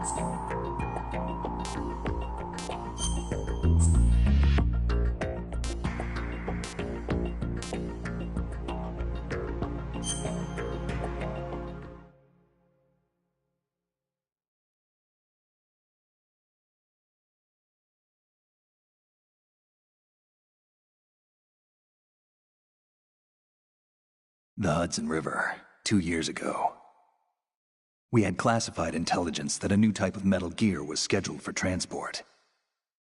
The Hudson River, 2 years ago. We had classified intelligence that a new type of metal gear was scheduled for transport.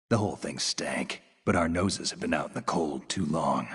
The whole thing stank, but our noses had been out in the cold too long.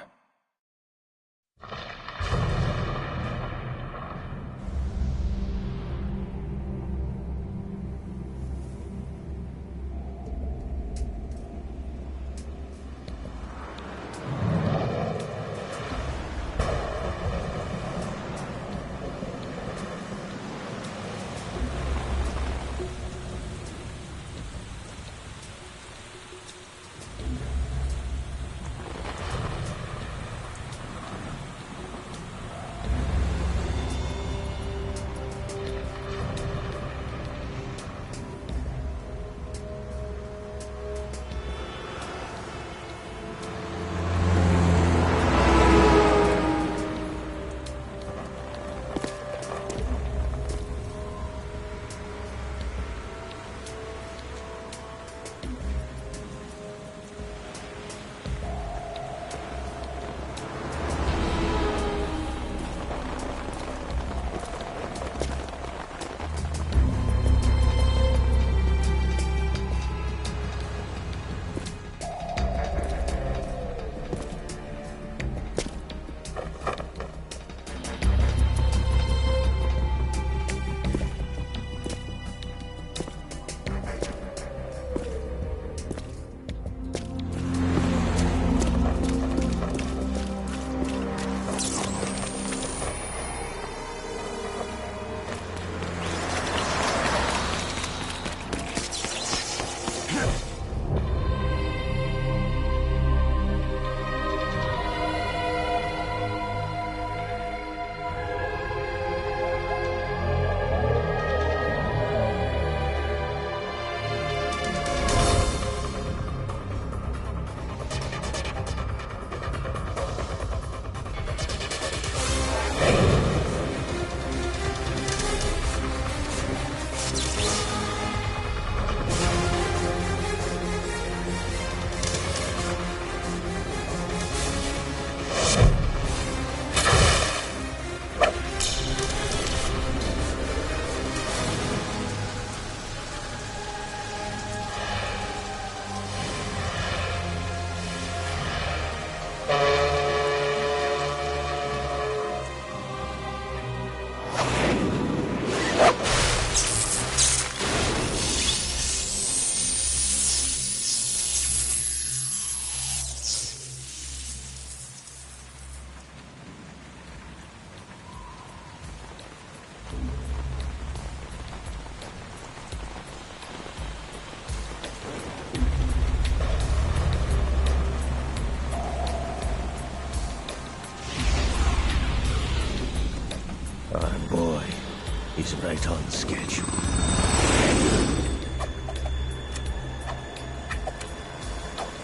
He's right on schedule.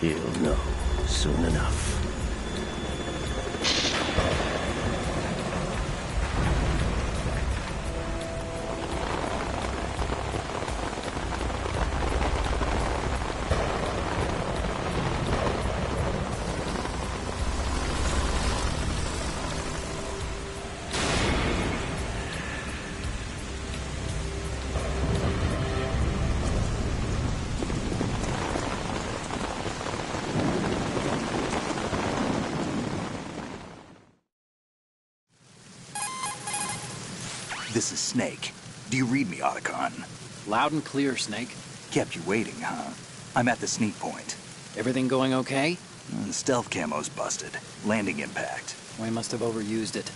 He'll know soon enough. This is Snake. Do you read me, Otacon? Loud and clear, Snake. Kept you waiting, huh? I'm at the sneak point. Everything going okay? The stealth camo's busted. Landing impact. We must have overused it.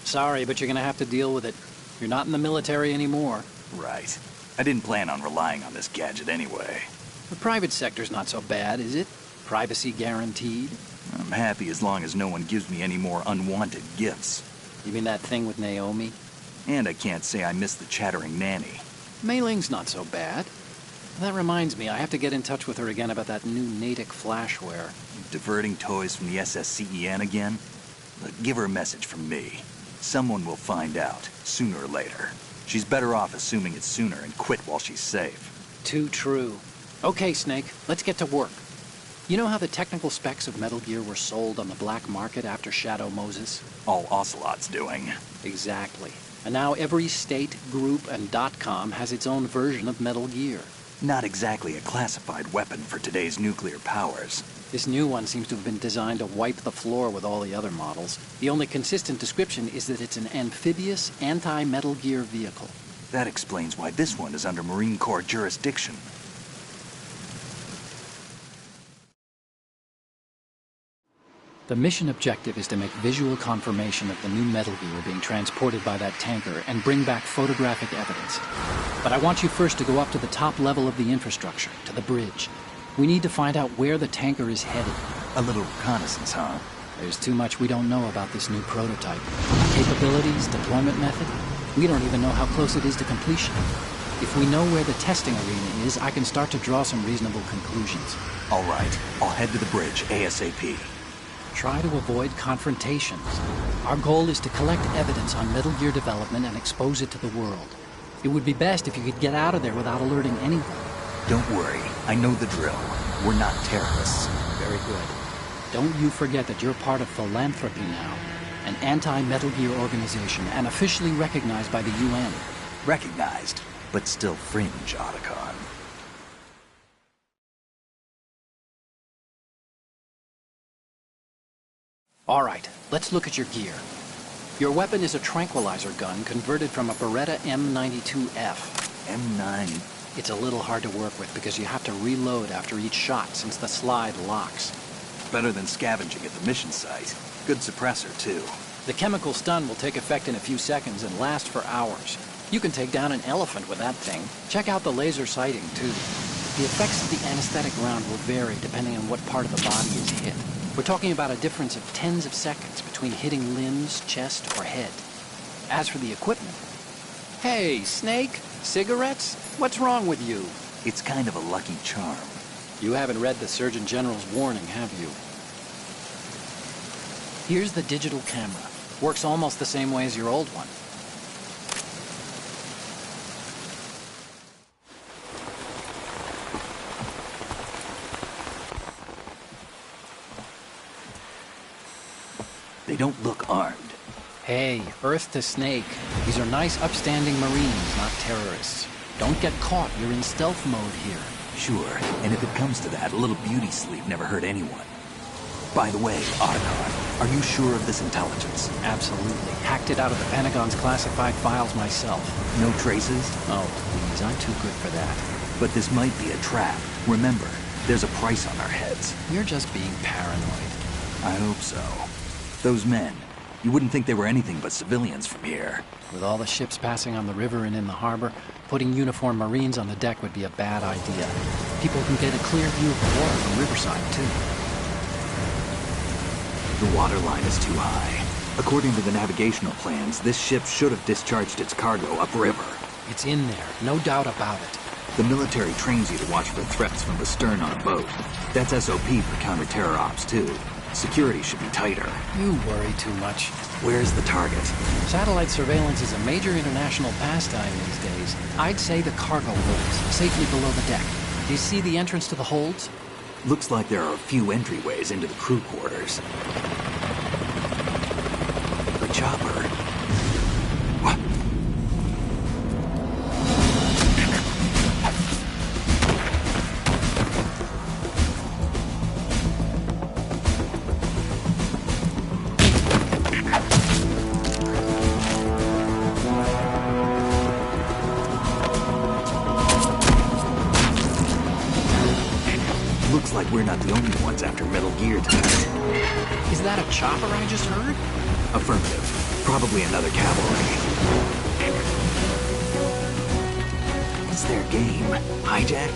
Sorry, but you're gonna have to deal with it. You're not in the military anymore. Right. I didn't plan on relying on this gadget anyway. The private sector's not so bad, is it? Privacy guaranteed? I'm happy as long as no one gives me any more unwanted gifts. You mean that thing with Naomi? And I can't say I miss the chattering nanny. Mei Ling's not so bad. That reminds me, I have to get in touch with her again about that new Natick flashware. Diverting toys from the SSCEN again? Look, give her a message from me. Someone will find out, sooner or later. She's better off assuming it's sooner and quit while she's safe. Too true. Okay, Snake, let's get to work. You know how the technical specs of Metal Gear were sold on the black market after Shadow Moses? All Ocelot's doing. Exactly. And now every state, group, and .com has its own version of Metal Gear. Not exactly a classified weapon for today's nuclear powers. This new one seems to have been designed to wipe the floor with all the other models. The only consistent description is that it's an amphibious, anti-Metal Gear vehicle. That explains why this one is under Marine Corps jurisdiction. The mission objective is to make visual confirmation of the new Metal Gear being transported by that tanker and bring back photographic evidence. But I want you first to go up to the top level of the infrastructure, to the bridge. We need to find out where the tanker is headed. A little reconnaissance, huh? There's too much we don't know about this new prototype. Capabilities, deployment method. We don't even know how close it is to completion. If we know where the testing arena is, I can start to draw some reasonable conclusions. All right, I'll head to the bridge ASAP. Try to avoid confrontations. Our goal is to collect evidence on Metal Gear development and expose it to the world. It would be best if you could get out of there without alerting anyone. Don't worry, I know the drill. We're not terrorists. Very good. Don't you forget that you're part of Philanthropy now, an anti-Metal Gear organization and officially recognized by the UN. Recognized, but still fringe, Otacon. All right, let's look at your gear. Your weapon is a tranquilizer gun converted from a Beretta M92F. M9. It's a little hard to work with because you have to reload after each shot since the slide locks. Better than scavenging at the mission site. Good suppressor, too. The chemical stun will take effect in a few seconds and last for hours. You can take down an elephant with that thing. Check out the laser sighting, too. The effects of the anesthetic round will vary depending on what part of the body is hit. We're talking about a difference of tens of seconds between hitting limbs, chest, or head. As for the equipment... Hey, Snake! Cigarettes? What's wrong with you? It's kind of a lucky charm. You haven't read the Surgeon General's warning, have you? Here's the digital camera. Works almost the same way as your old one. They don't look armed. Hey, Earth to Snake. These are nice, upstanding Marines, not terrorists. Don't get caught. You're in stealth mode here. Sure, and if it comes to that, a little beauty sleep never hurt anyone. By the way, Otacon, are you sure of this intelligence? Absolutely. Hacked it out of the Pentagon's classified files myself. No traces? Oh, please, I'm too good for that. But this might be a trap. Remember, there's a price on our heads. You're just being paranoid. I hope so. Those men, you wouldn't think they were anything but civilians from here. With all the ships passing on the river and in the harbor, putting uniformed Marines on the deck would be a bad idea. People can get a clear view of the water from Riverside, too. The water line is too high. According to the navigational plans, this ship should have discharged its cargo upriver. It's in there, no doubt about it. The military trains you to watch for threats from the stern on a boat. That's SOP for counter-terror ops, too. Security should be tighter. You worry too much. Where's the target? Satellite surveillance is a major international pastime these days. I'd say the cargo holds, safely below the deck. Do you see the entrance to the holds? Looks like there are a few entryways into the crew quarters. The chopper. What? Looks like we're not the only ones after Metal Gear tonight. Is that a chopper I just heard? Affirmative. Probably another cavalry. What's their game? Hijack?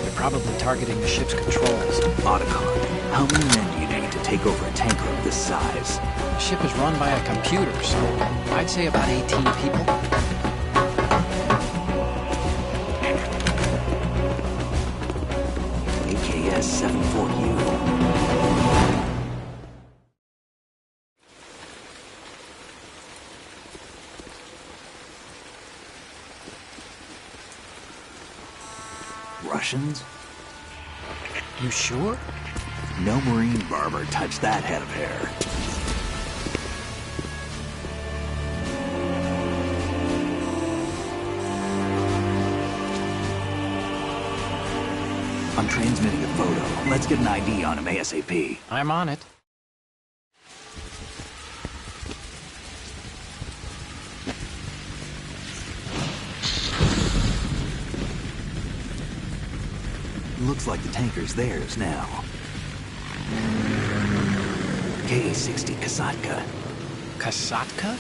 They're probably targeting the ship's controls. Otacon, how many men do you need to take over a tanker of this size? The ship is run by a computer, so I'd say about 18 people. Russians? You sure? No Marine barber touched that head of hair. I'm transmitting a photo. Let's get an ID on him ASAP. I'm on it. Looks like the tanker's theirs now. Ka-60 Kasatka. Kasatka?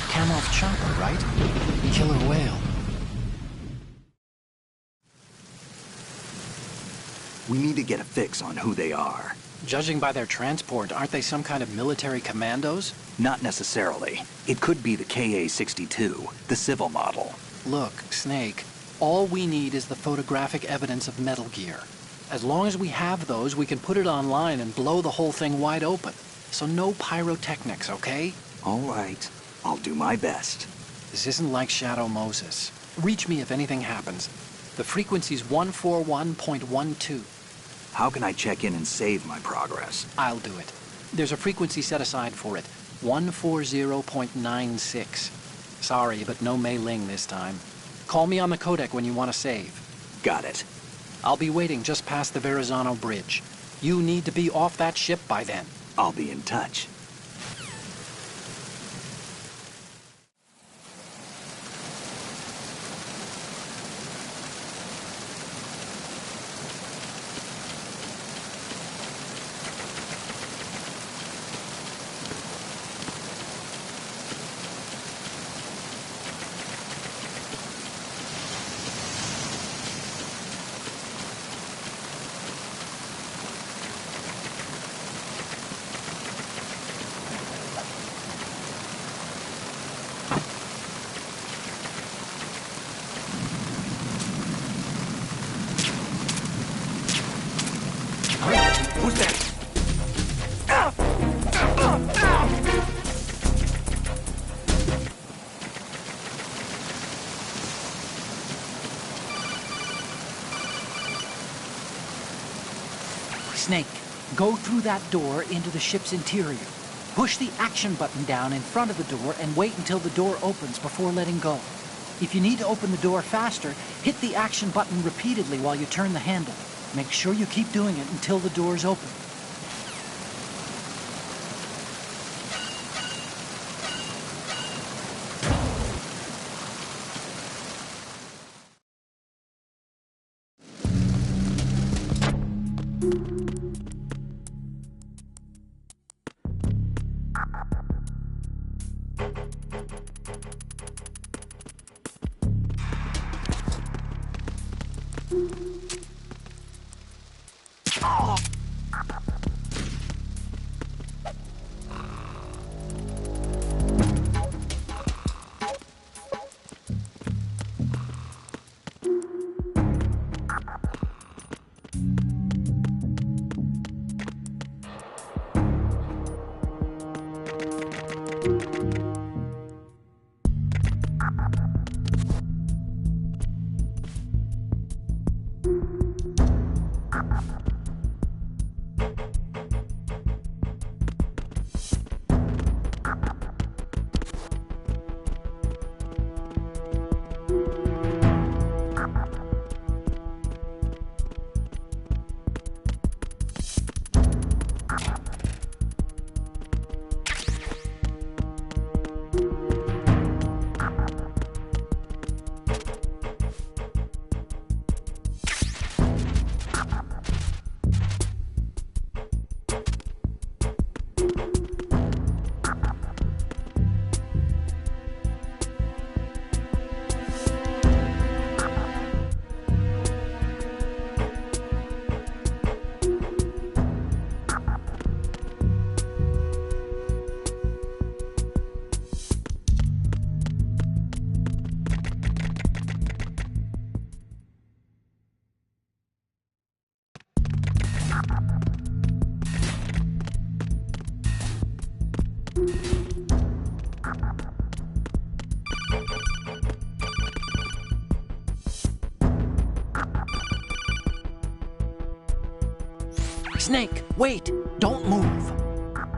Kamov chopper, right? Killer whale. We need to get a fix on who they are. Judging by their transport, aren't they some kind of military commandos? Not necessarily. It could be the Ka-62, the civil model. Look, Snake, all we need is the photographic evidence of Metal Gear. As long as we have those, we can put it online and blow the whole thing wide open. So no pyrotechnics, okay? All right. I'll do my best. This isn't like Shadow Moses. Reach me if anything happens. The frequency's 141.12. How can I check in and save my progress? I'll do it. There's a frequency set aside for it. 140.96. Sorry, but no Mei Ling this time. Call me on the codec when you want to save. Got it. I'll be waiting just past the Verrazano Bridge. You need to be off that ship by then. I'll be in touch. Who's that? Snake, go through that door into the ship's interior. Push the action button down in front of the door and wait until the door opens before letting go. If you need to open the door faster, hit the action button repeatedly while you turn the handle. Make sure you keep doing it until the door's open. Snake, wait! Don't move!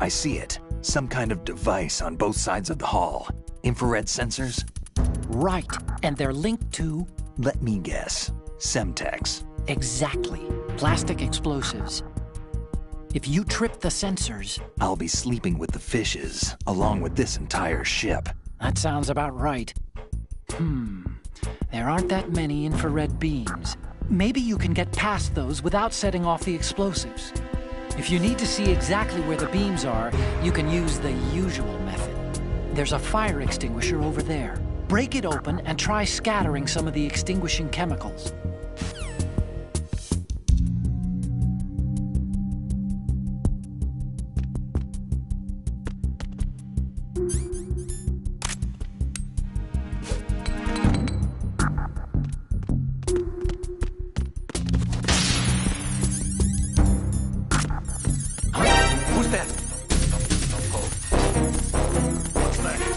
I see it. Some kind of device on both sides of the hall. Infrared sensors? Right, and they're linked to... Let me guess. Semtex. Exactly. Plastic explosives. If you trip the sensors... I'll be sleeping with the fishes, along with this entire ship. That sounds about right. There aren't that many infrared beams. Maybe you can get past those without setting off the explosives. If you need to see exactly where the beams are, you can use the usual method. There's a fire extinguisher over there. Break it open and try scattering some of the extinguishing chemicals. Who's that? What's that?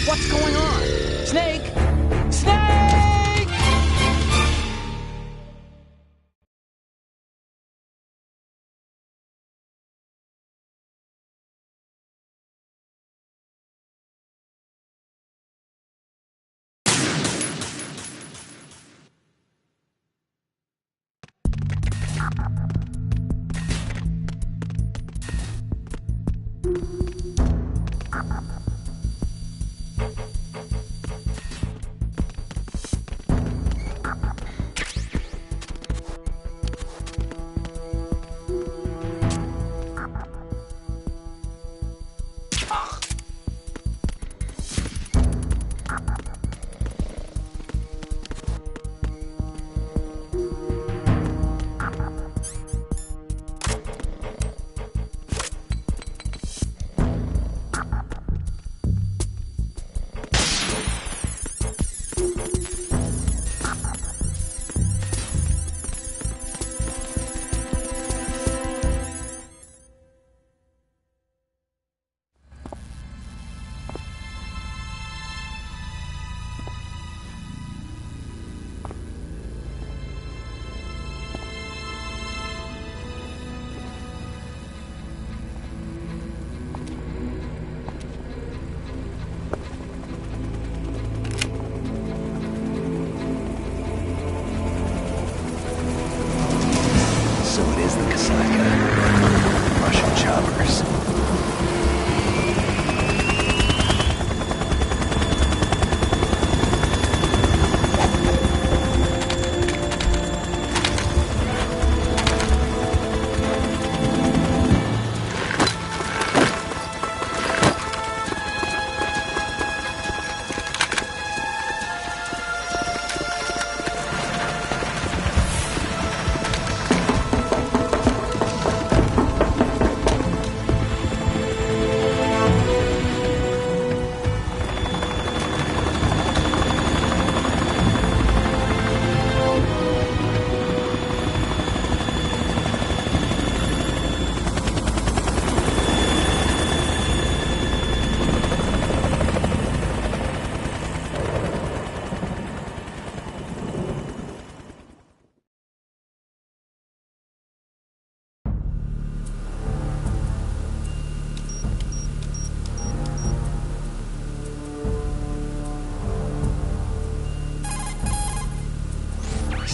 What's going on? Snake! Snake!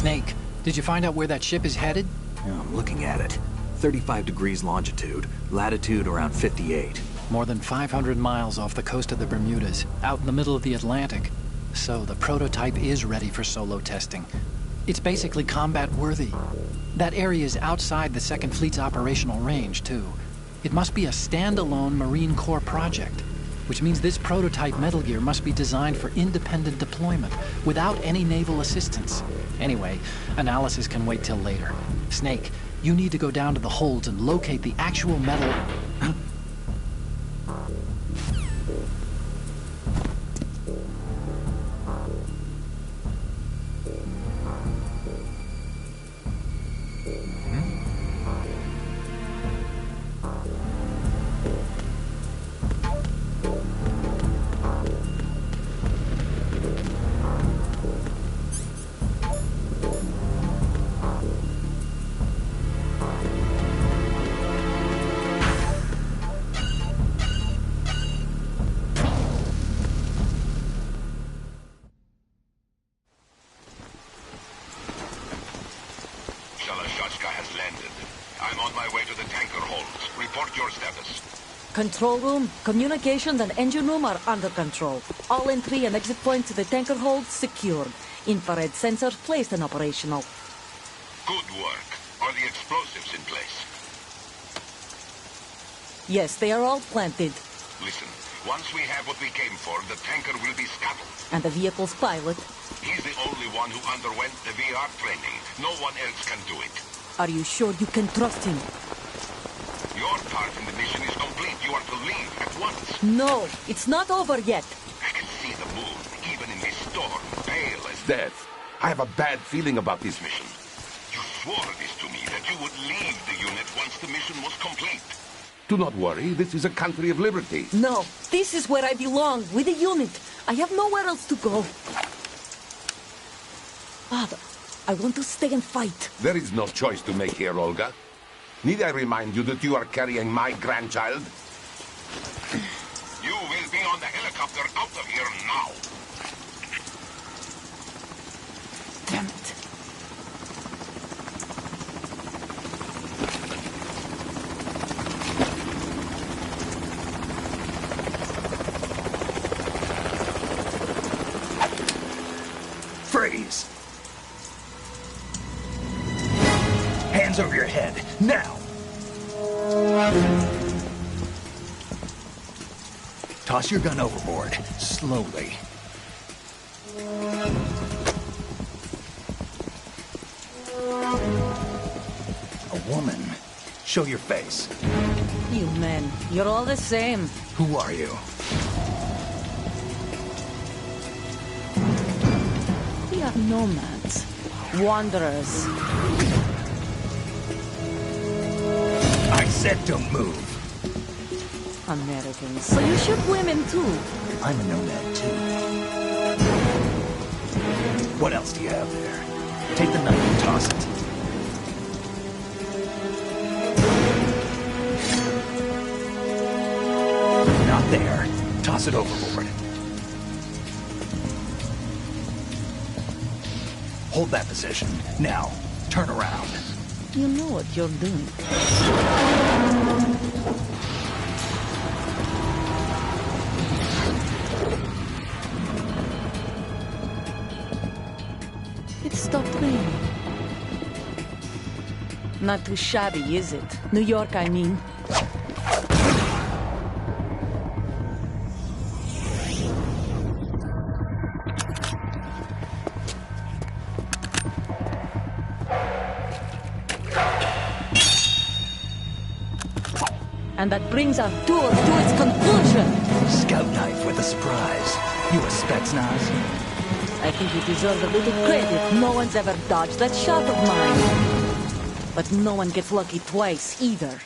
Snake, did you find out where that ship is headed? Yeah, I'm looking at it. 35 degrees longitude, latitude around 58. More than 500 miles off the coast of the Bermudas, out in the middle of the Atlantic. So the prototype is ready for solo testing. It's basically combat-worthy. That area is outside the Second Fleet's operational range, too. It must be a standalone Marine Corps project, which means this prototype Metal Gear must be designed for independent deployment, without any naval assistance. Anyway, analysis can wait till later. Snake, you need to go down to the holds and locate the actual metal... Control room, communications, and engine room are under control. All entry and exit points to the tanker hold secured. Infrared sensors placed and operational. Good work. Are the explosives in place? Yes, they are all planted. Listen, once we have what we came for, the tanker will be scuttled. And the vehicle's pilot? He's the only one who underwent the VR training. No one else can do it. Are you sure you can trust him? Your part in the mission is complete. You are to leave at once. No, it's not over yet. I can see the moon, even in this storm, pale as death. I have a bad feeling about this mission. You swore this to me, that you would leave the unit once the mission was complete. Do not worry, this is a country of liberty. No, this is where I belong, with the unit. I have nowhere else to go. Father, I want to stay and fight. There is no choice to make here, Olga. Need I remind you that you are carrying my grandchild? You will be on the helicopter out of here now. Damn it. Freeze! Hands over your head, now! Toss your gun overboard, slowly. A woman. Show your face. You men, you're all the same. Who are you? We are nomads. Wanderers. I said don't move. Americans. So you shoot women too? I'm a nomad too. What else do you have there? Take the knife and toss it. Not there. Toss it overboard. Hold that position. Now, turn around. You know what you're doing. It stopped raining. Not too shabby, is it? New York, I mean. And that brings our tour to its conclusion. Scout knife with a surprise. You a Spetsnaz? I think you deserve a little credit. No one's ever dodged that shot of mine. But no one gets lucky twice, either.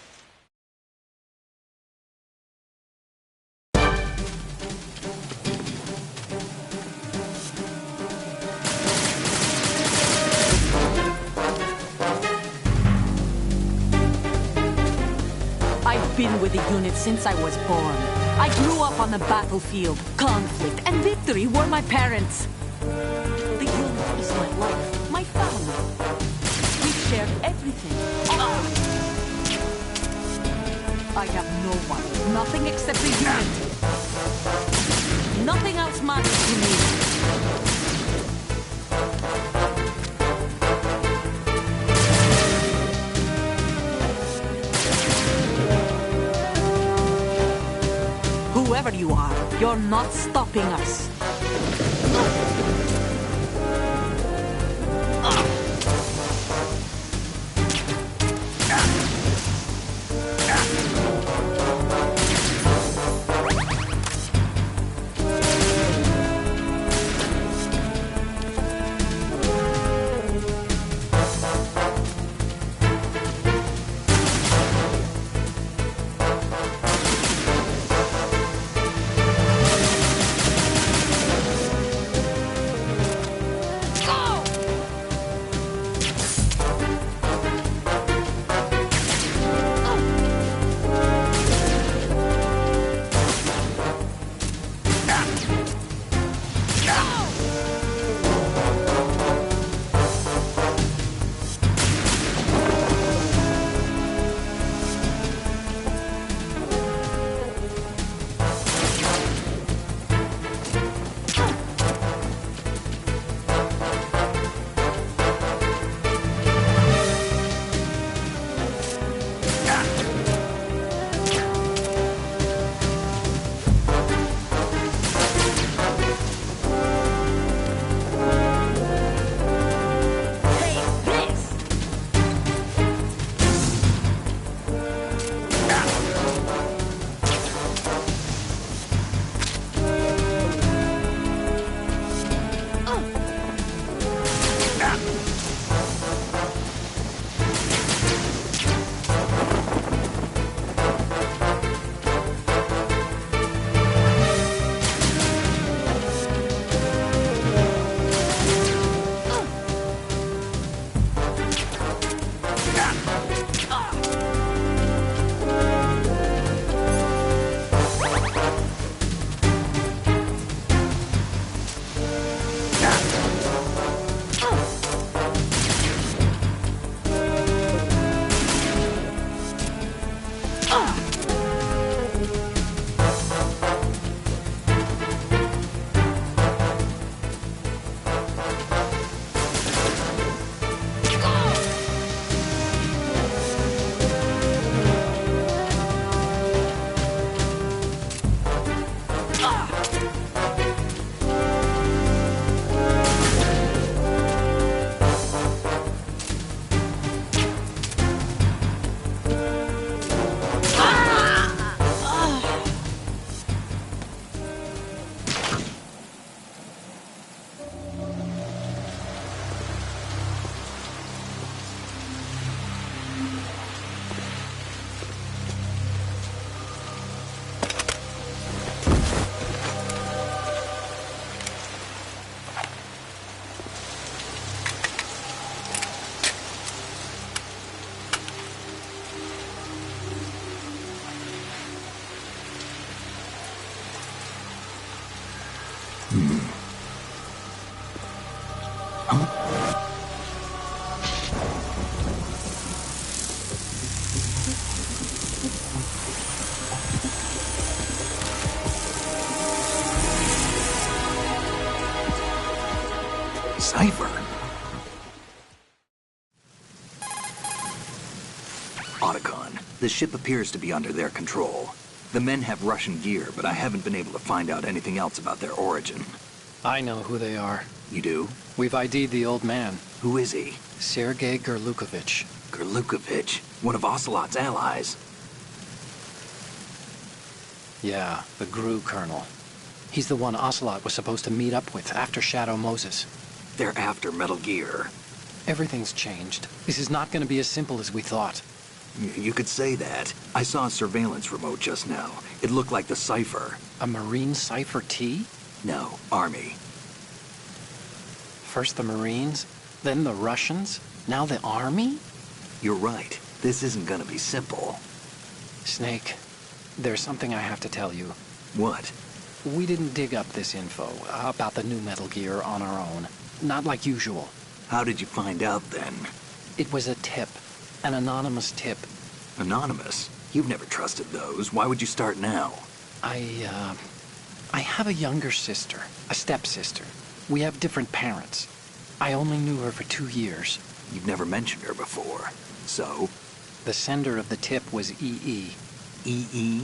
I've been with the unit since I was born. I grew up on the battlefield. Conflict and victory were my parents. The unit is my life, my family. shared everything. I have no one. Nothing except the unit. Nothing else matters to me. Whoever you are, you're not stopping us. Cipher. Otacon, the ship appears to be under their control. The men have Russian gear, but I haven't been able to find out anything else about their origin. I know who they are. You do? We've ID'd the old man, Who is he? Sergei Gerlukovich. Gerlukovich, one of Ocelot's allies. Yeah, the GRU colonel. He's the one Ocelot was supposed to meet up with after Shadow Moses. They're after Metal Gear. Everything's changed. This is not going to be as simple as we thought. You could say that. I saw a surveillance remote just now. It looked like the Cipher. A Marine Cipher T? No, Army. First the Marines, then the Russians, now the Army? You're right. This isn't gonna be simple. Snake, there's something I have to tell you. What? We didn't dig up this info about the new Metal Gear on our own. Not like usual. How did you find out then? It was a tip. An anonymous tip. Anonymous? You've never trusted those. Why would you start now? I have a younger sister, a stepsister. We have different parents. I only knew her for 2 years. You've never mentioned her before. So? The sender of the tip was E.E. E.E.?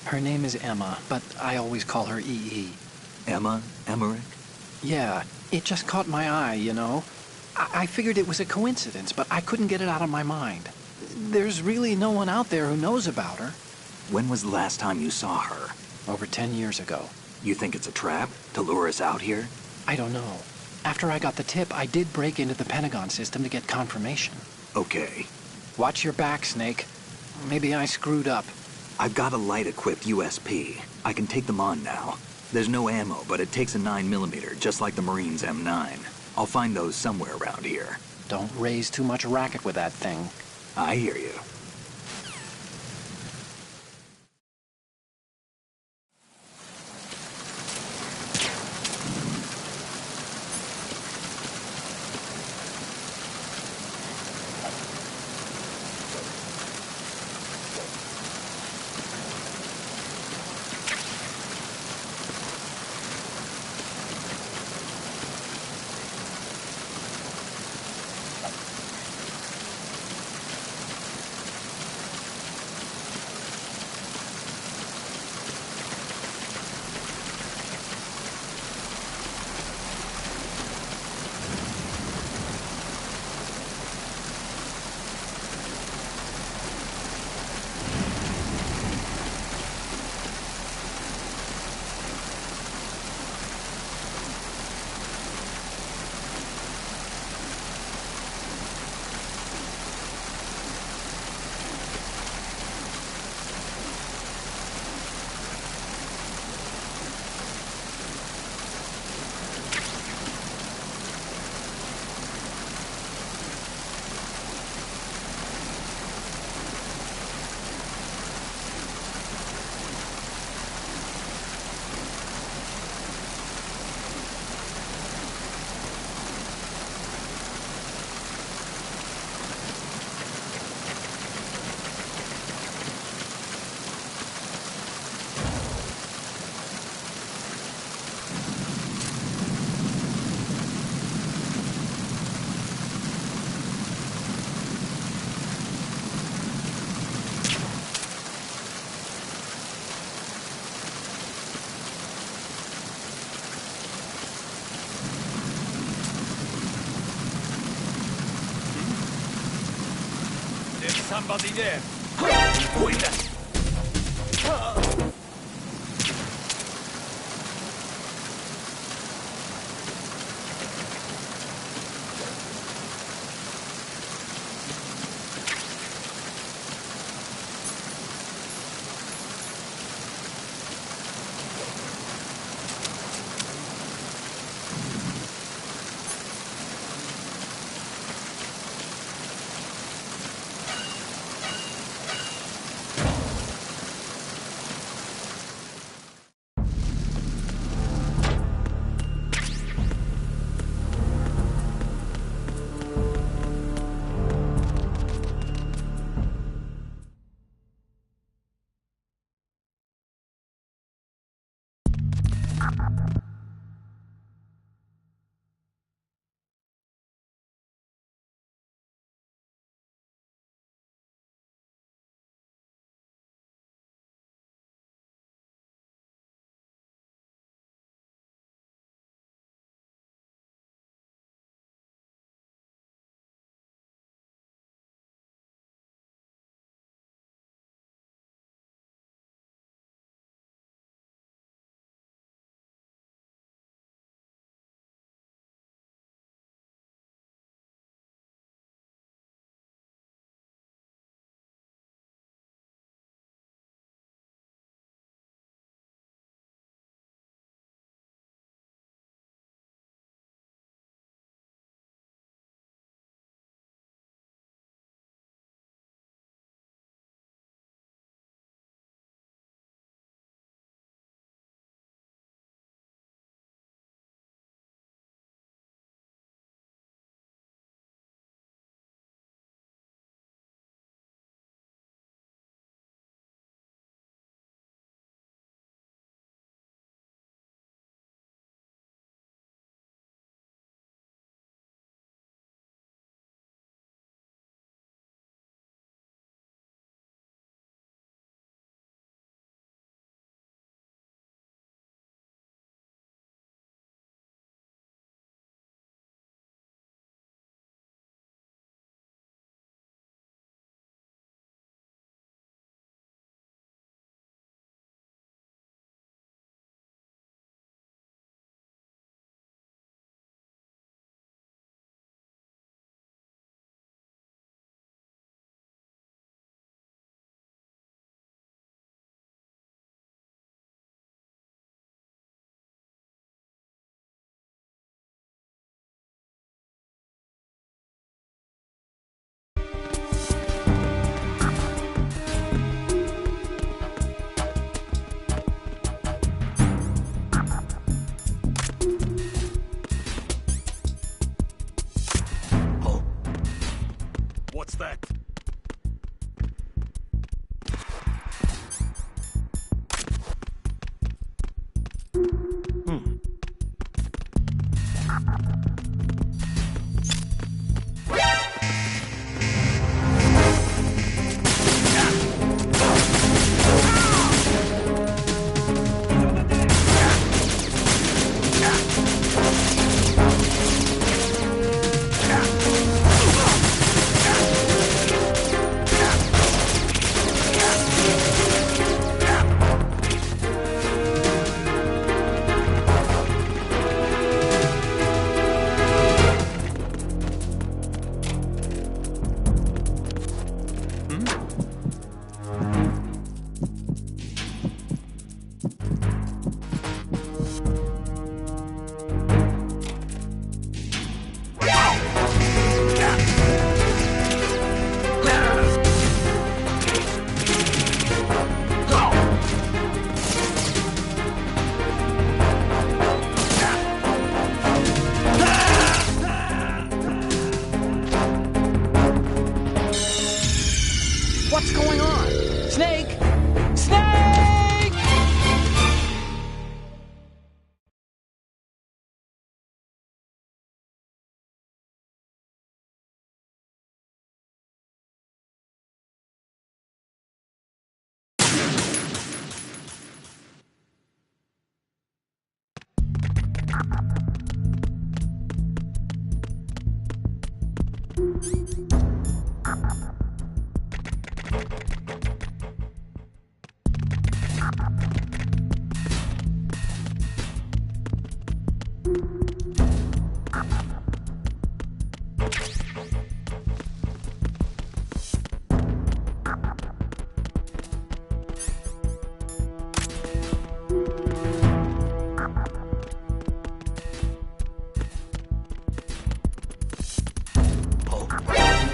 Her name is Emma, but I always call her E.E. Emma Emmerich? Yeah, it just caught my eye, you know. I figured it was a coincidence, but I couldn't get it out of my mind. There's really no one out there who knows about her. When was the last time you saw her? Over 10 years ago. You think it's a trap to lure us out here? I don't know. After I got the tip, I did break into the Pentagon system to get confirmation. Okay. Watch your back, Snake. Maybe I screwed up. I've got a light-equipped USP. I can take them on now. There's no ammo, but it takes a 9mm, just like the Marines' M9. I'll find those somewhere around here. Don't raise too much racket with that thing. I hear you. Somebody there.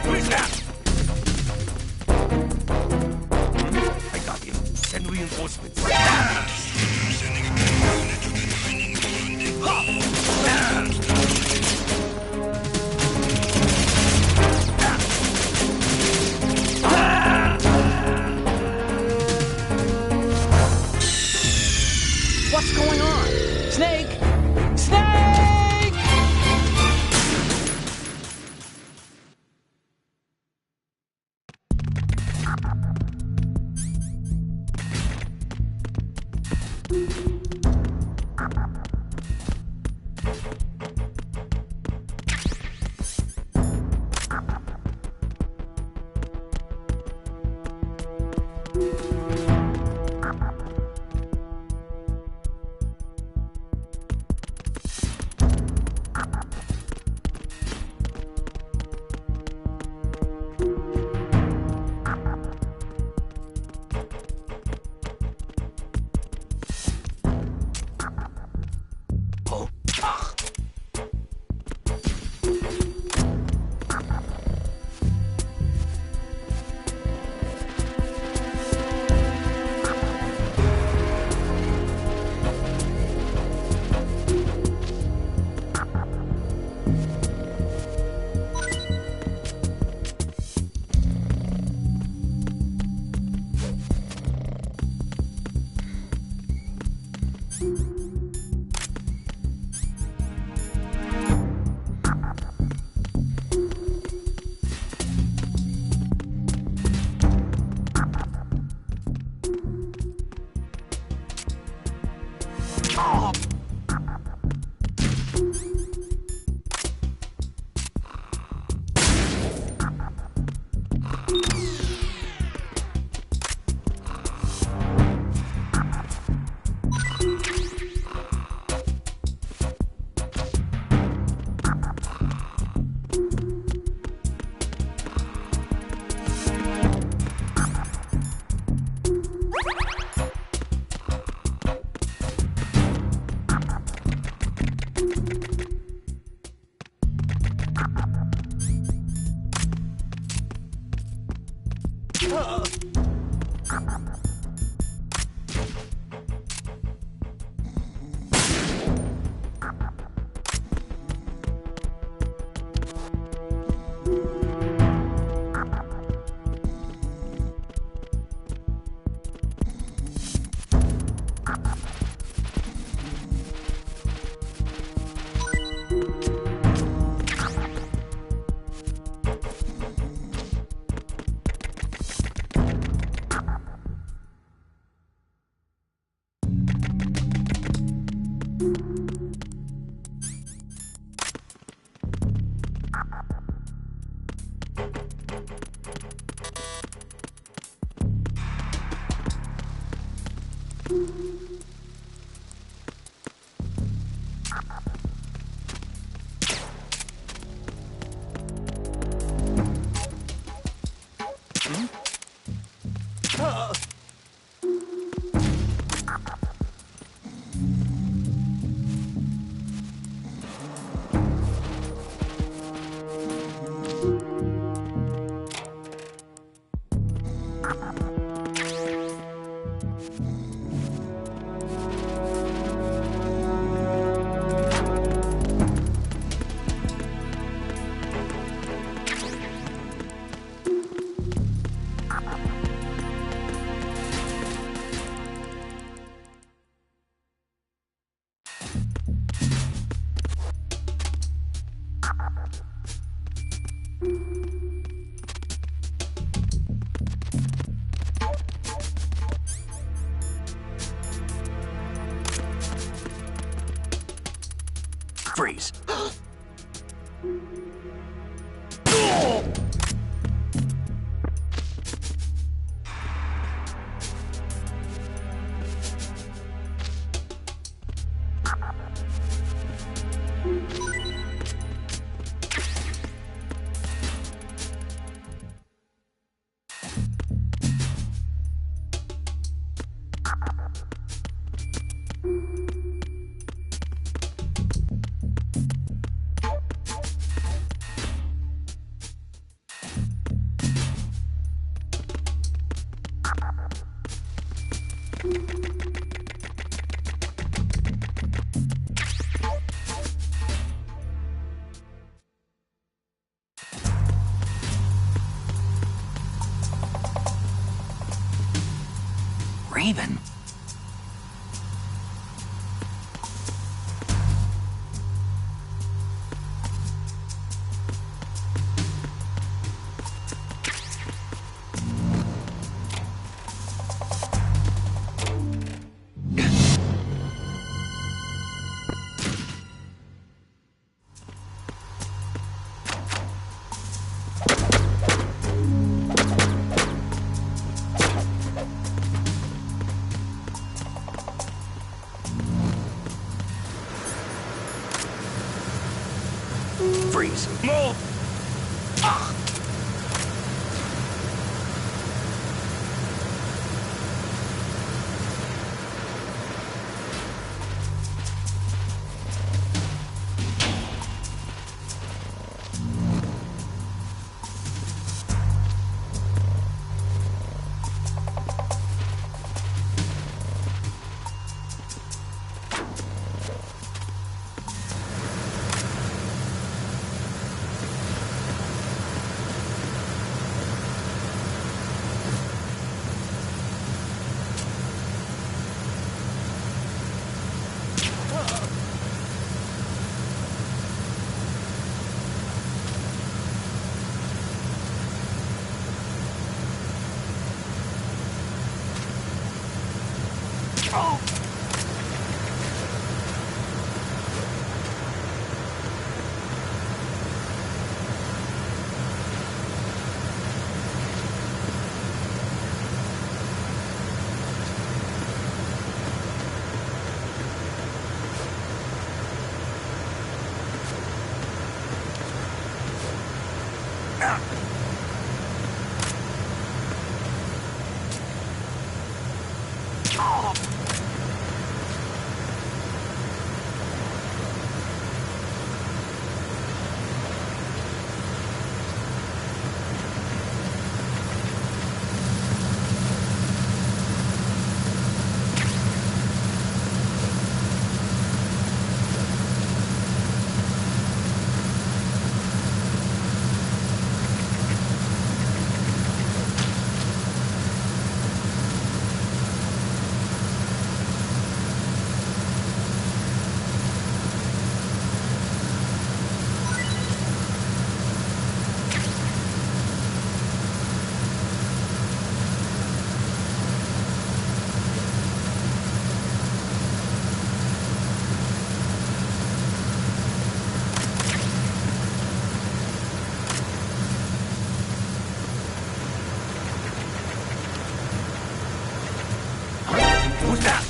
Who is that? I got him. Send reinforcements. What's going on? Snake! Snake! Freeze. Raven? Freeze. Move! Who's that?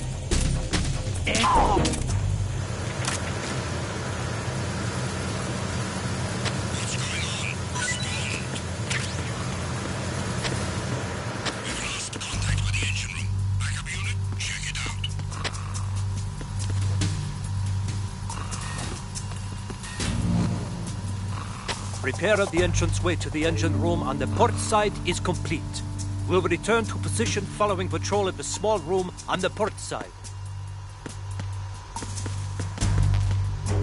Repair of the entranceway to the engine room on the port side is complete. We'll return to position following patrol of the small room on the port side. The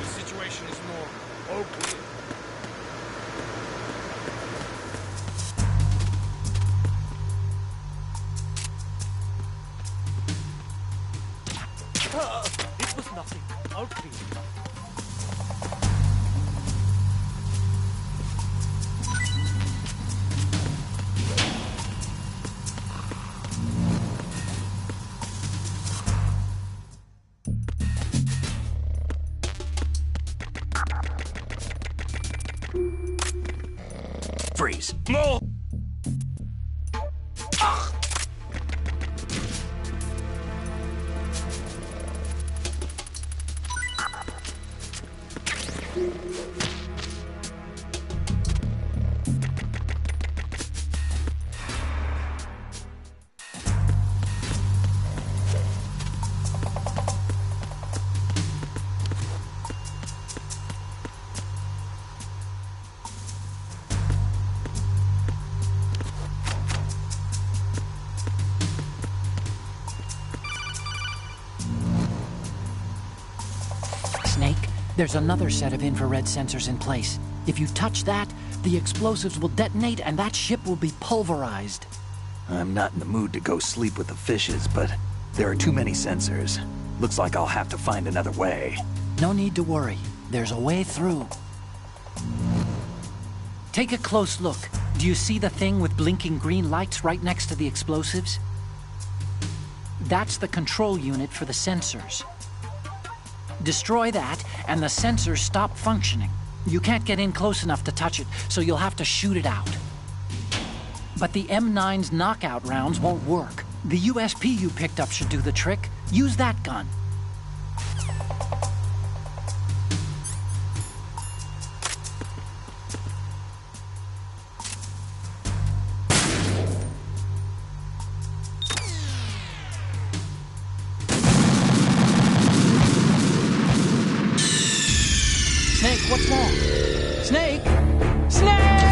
situation is normal. All clear. It was nothing. All clear. Freeze. No! Snake, there's another set of infrared sensors in place. If you touch that, the explosives will detonate and that ship will be pulverized. I'm not in the mood to go sleep with the fishes, but there are too many sensors. Looks like I'll have to find another way. No need to worry. There's a way through. Take a close look. Do you see the thing with blinking green lights right next to the explosives? That's the control unit for the sensors. Destroy that, and the sensors stop functioning. You can't get in close enough to touch it, so you'll have to shoot it out. But the M9's knockout rounds won't work. The USP you picked up should do the trick. Use that gun. Snake, what's wrong? Snake! Snake!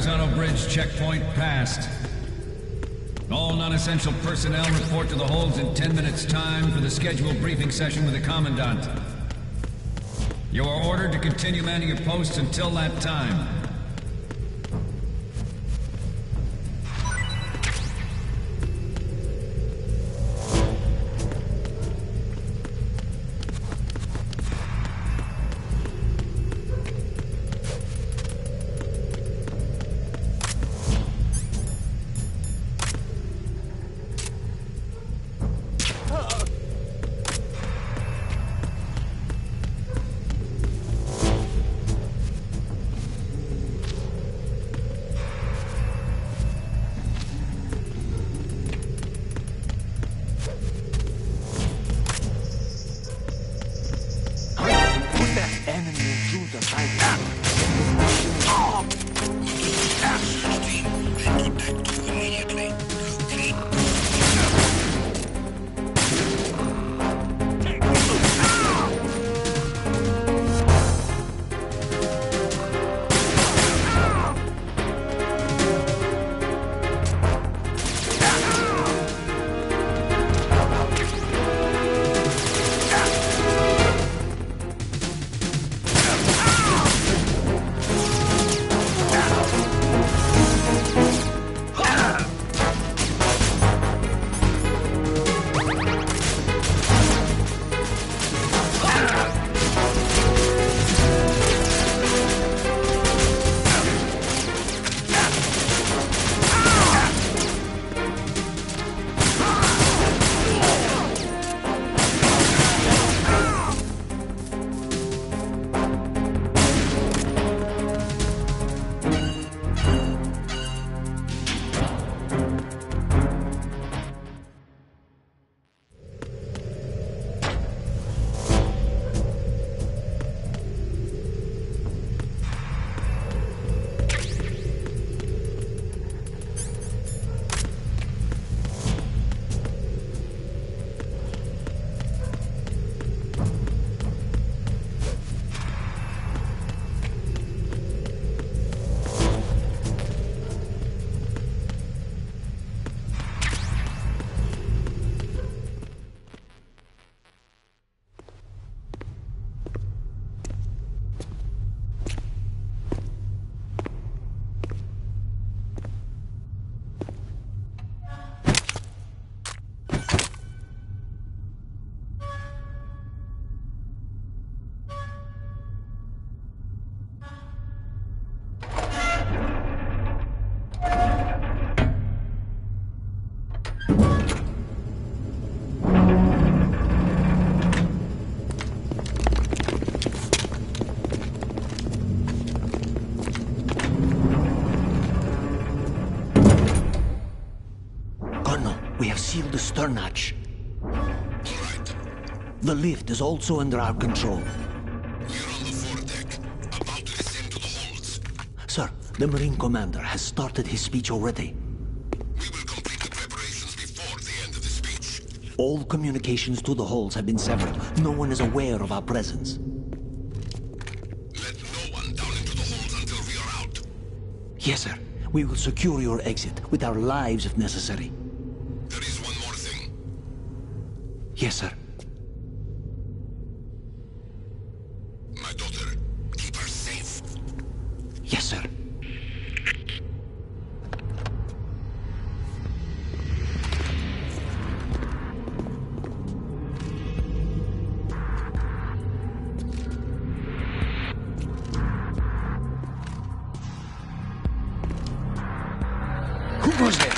Verrazano Bridge checkpoint passed. All non-essential personnel report to the holds in 10 minutes' time for the scheduled briefing session with the Commandant. You are ordered to continue manning your posts until that time. Sealed the stern hatch. The lift is also under our control. We're on the foredeck, about to descend to the holds. Sir, the Marine Commander has started his speech already. We will complete the preparations before the end of the speech. All communications to the holds have been severed. No one is aware of our presence. Let no one down into the holds until we are out. Yes, sir. We will secure your exit with our lives if necessary. There is one more thing. Yes, sir. My daughter, keep her safe. Yes, sir. Who goes there?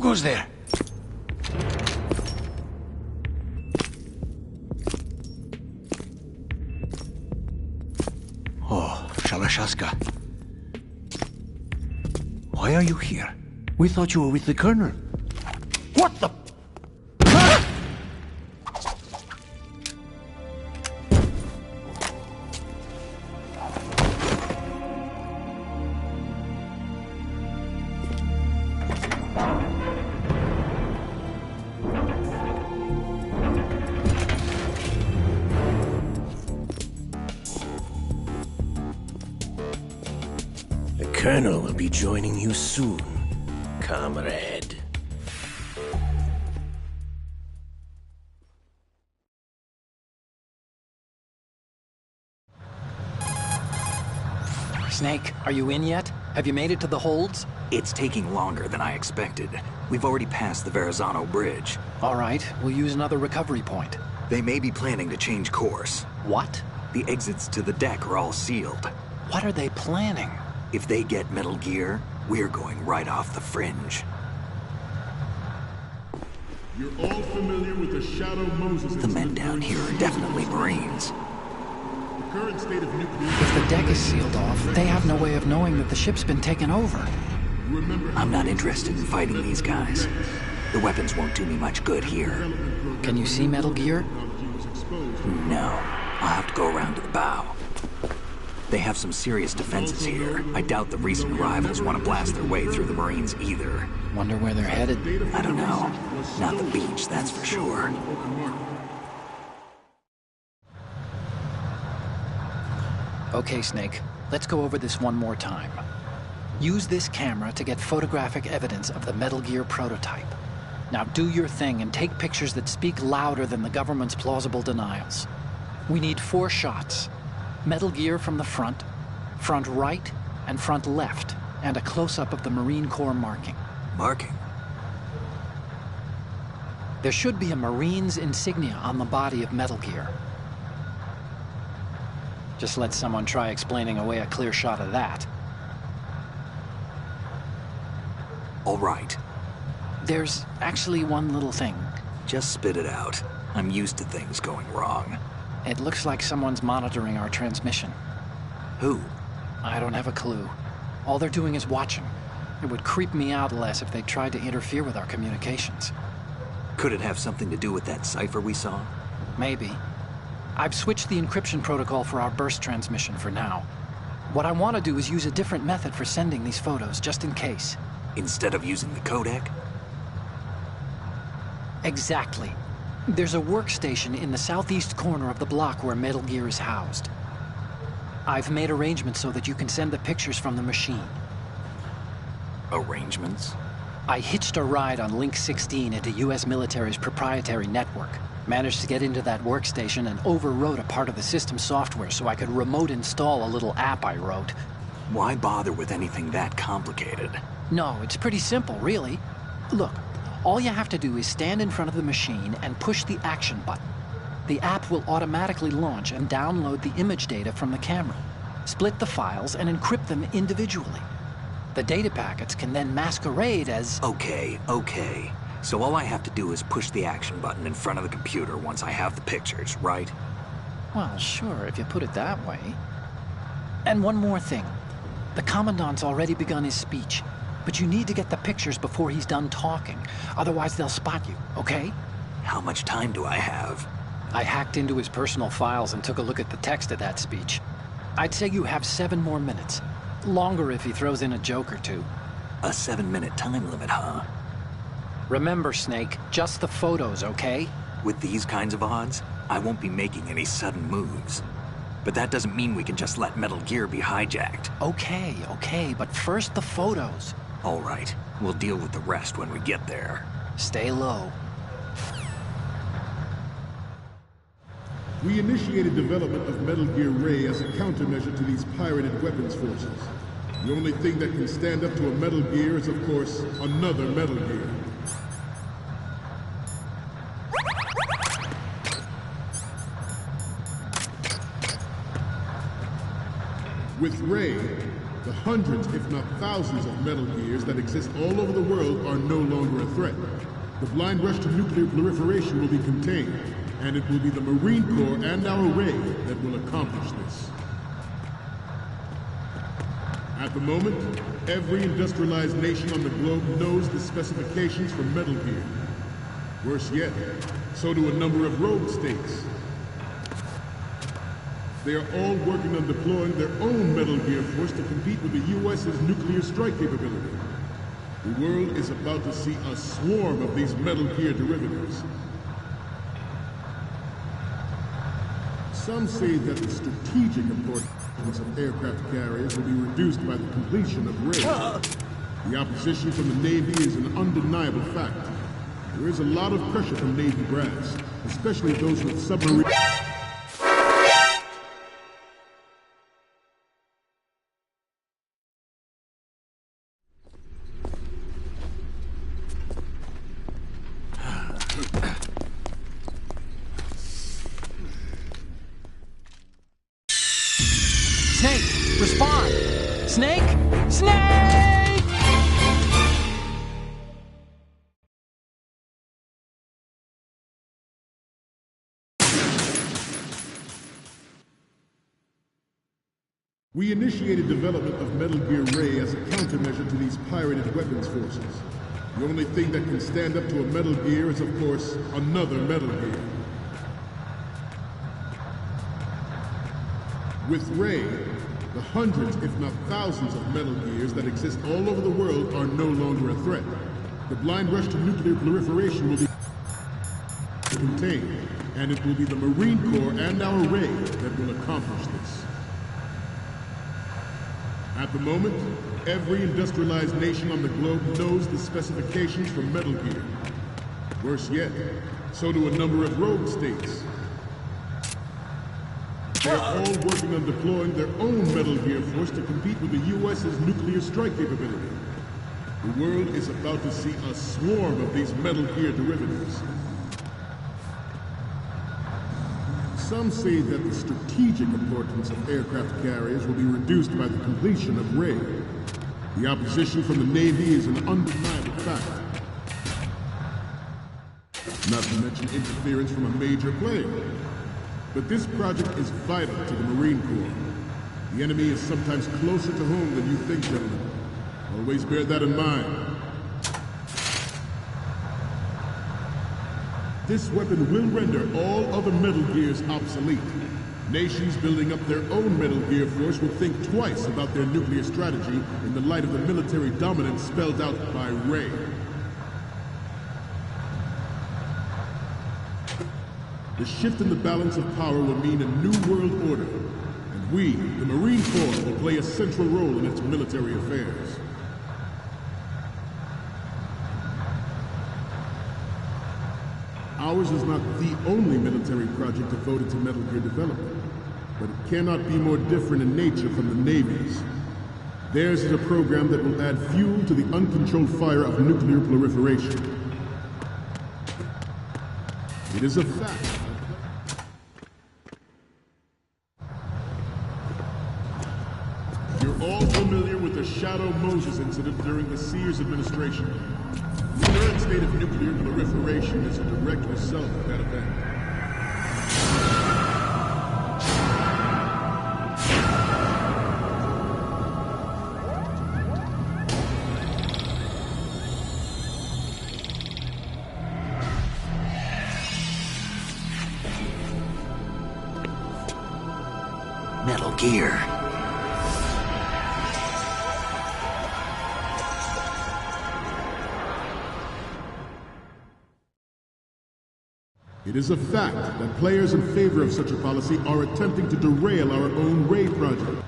goes there? Oh, Shalashaska. Why are you here? We thought you were with the Colonel. What the... The Colonel will be joining you soon, comrade. Snake, are you in yet? Have you made it to the holds? It's taking longer than I expected. We've already passed the Verrazano Bridge. All right, we'll use another recovery point. They may be planning to change course. What? The exits to the deck are all sealed. What are they planning? If they get Metal Gear, we're going right off the fringe. You're all familiar with the Shadow Moses The men down here are definitely Marines. The current state of nuclear... If the deck is sealed off, they have no way of knowing that the ship's been taken over. I'm not interested in fighting these guys. The weapons won't do me much good here. Can you see Metal Gear? No. I'll have to go around to the bow. They have some serious defenses here. I doubt the recent arrivals want to blast their way through the Marines either. Wonder where they're headed? I don't know. Not the beach, that's for sure. Okay, Snake. Let's go over this one more time. Use this camera to get photographic evidence of the Metal Gear prototype. Now do your thing and take pictures that speak louder than the government's plausible denials. We need 4 shots. Metal Gear from the front right, and front left, and a close-up of the Marine Corps marking. Marking? There should be a Marine's insignia on the body of Metal Gear. Just let someone try explaining away a clear shot of that. All right. There's actually one little thing. Just spit it out. I'm used to things going wrong. It looks like someone's monitoring our transmission. Who? I don't have a clue. All they're doing is watching. It would creep me out less if they tried to interfere with our communications. Could it have something to do with that cipher we saw? Maybe. I've switched the encryption protocol for our burst transmission for now. What I want to do is use a different method for sending these photos, just in case. Instead of using the codec? Exactly. There's a workstation in the southeast corner of the block where Metal Gear is housed. I've made arrangements so that you can send the pictures from the machine. Arrangements? I hitched a ride on Link 16 into U.S. military's proprietary network. Managed to get into that workstation and overwrote a part of the system software so I could remote install a little app I wrote. Why bother with anything that complicated? No, it's pretty simple, really. Look, all you have to do is stand in front of the machine and push the action button. The app will automatically launch and download the image data from the camera, split the files, and encrypt them individually. The data packets can then masquerade as... Okay. So all I have to do is push the action button in front of the computer once I have the pictures, right? Well, sure, if you put it that way. And one more thing. The Commandant's already begun his speech, but you need to get the pictures before he's done talking. Otherwise, they'll spot you, okay? How much time do I have? I hacked into his personal files and took a look at the text of that speech. I'd say you have 7 more minutes. Longer if he throws in a joke or two. A 7-minute time limit, huh? Remember, Snake, just the photos, okay? With these kinds of odds, I won't be making any sudden moves. But that doesn't mean we can just let Metal Gear be hijacked. Okay, but first the photos. All right, we'll deal with the rest when we get there. Stay low. We initiated development of Metal Gear Ray as a countermeasure to these pirated weapons forces. The only thing that can stand up to a Metal Gear is, of course, another Metal Gear. With Ray, the hundreds, if not thousands, of Metal Gears that exist all over the world are no longer a threat. The blind rush to nuclear proliferation will be contained, and it will be the Marine Corps and our Ray that will accomplish this. At the moment, every industrialized nation on the globe knows the specifications for Metal Gear. Worse yet, so do a number of rogue states. They are all working on deploying their own Metal Gear force to compete with the U.S.'s nuclear strike capability. The world is about to see a swarm of these Metal Gear derivatives. Some say that the strategic importance of aircraft carriers will be reduced by the completion of raids. The opposition from the Navy is an undeniable fact. There is a lot of pressure from Navy brass, especially those with submarine... Snake, respond! Snake? Snake! We initiated development of Metal Gear Ray as a countermeasure to these pirated weapons forces. The only thing that can stand up to a Metal Gear is, of course, another Metal Gear. With Ray, the hundreds, if not thousands, of Metal Gears that exist all over the world are no longer a threat. The blind rush to nuclear proliferation will be contained, and it will be the Marine Corps and our Ray that will accomplish this. At the moment, every industrialized nation on the globe knows the specifications for Metal Gear. Worse yet, so do a number of rogue states. They're all working on deploying their own Metal Gear force to compete with the U.S.'s nuclear strike capability. The world is about to see a swarm of these Metal Gear derivatives. Some say that the strategic importance of aircraft carriers will be reduced by the completion of Ray. The opposition from the Navy is an undeniable fact. Not to mention interference from a major player. But this project is vital to the Marine Corps. The enemy is sometimes closer to home than you think, gentlemen. Always bear that in mind. This weapon will render all other Metal Gears obsolete. Nations building up their own Metal Gear force will think twice about their nuclear strategy in the light of the military dominance spelled out by Ray. The shift in the balance of power will mean a new world order, and we, the Marine Corps, will play a central role in its military affairs. Ours is not the only military project devoted to Metal Gear development, but it cannot be more different in nature from the Navy's. Theirs is a program that will add fuel to the uncontrolled fire of nuclear proliferation. It is a fact. You're all familiar with the Shadow Moses incident during the Sears administration. The current state of nuclear proliferation is a direct result of that event. Metal Gear. It is a fact that players in favor of such a policy are attempting to derail our own Ray project.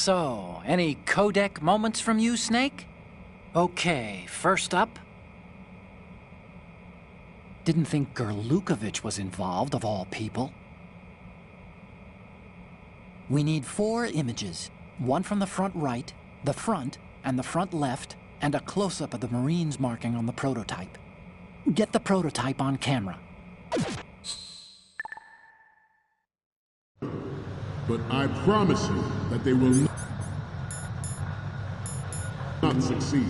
So, any codec moments from you, Snake? Okay, first up... Didn't think Gerlukovich was involved, of all people. We need 4 images. One from the front right, the front, and the front left, and a close-up of the Marines marking on the prototype. Get the prototype on camera. But I promise you that they will not succeed.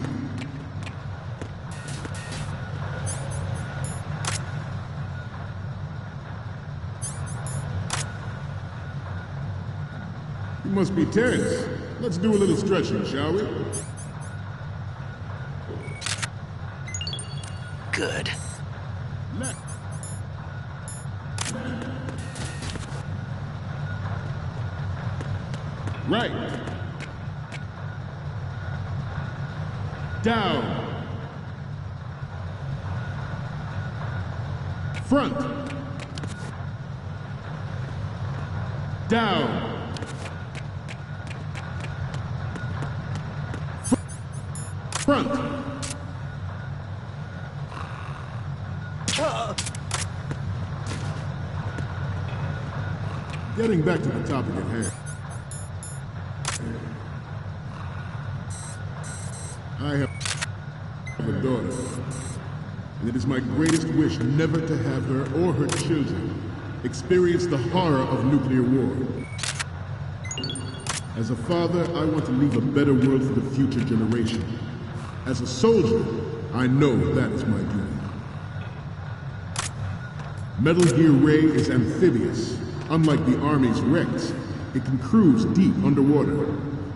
You must be tense. Let's do a little stretching, shall we? Good. Left. Right. Down. Front. Down. Front. Getting back to the topic at hand. I have a daughter, and it is my greatest wish never to have her or her children experience the horror of nuclear war. As a father, I want to leave a better world for the future generation. As a soldier, I know that is my duty. Metal Gear Ray is amphibious. Unlike the Army's Rex, it can cruise deep underwater,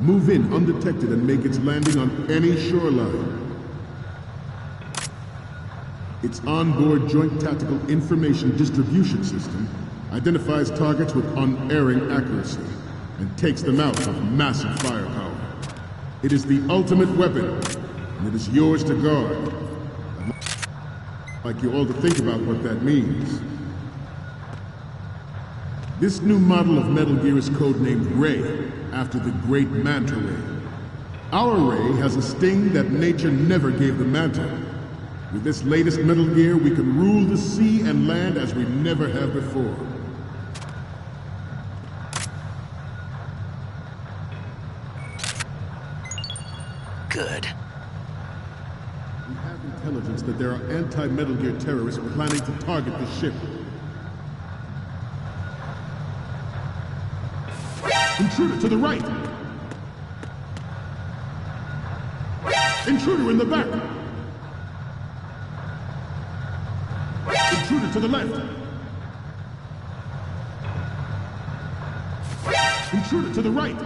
move in undetected, and make its landing on any shoreline. Its onboard Joint Tactical Information Distribution System identifies targets with unerring accuracy and takes them out with massive firepower. It is the ultimate weapon, and it is yours to guard. I'd like you all to think about what that means. This new model of Metal Gear is codenamed Ray, after the great Manta Ray. Our Ray has a sting that nature never gave the Manta. With this latest Metal Gear, we can rule the sea and land as we never have before. Good. We have intelligence that there are anti-Metal Gear terrorists planning to target the ship. Intruder to the right! Intruder in the back! Intruder to the left! Intruder to the right!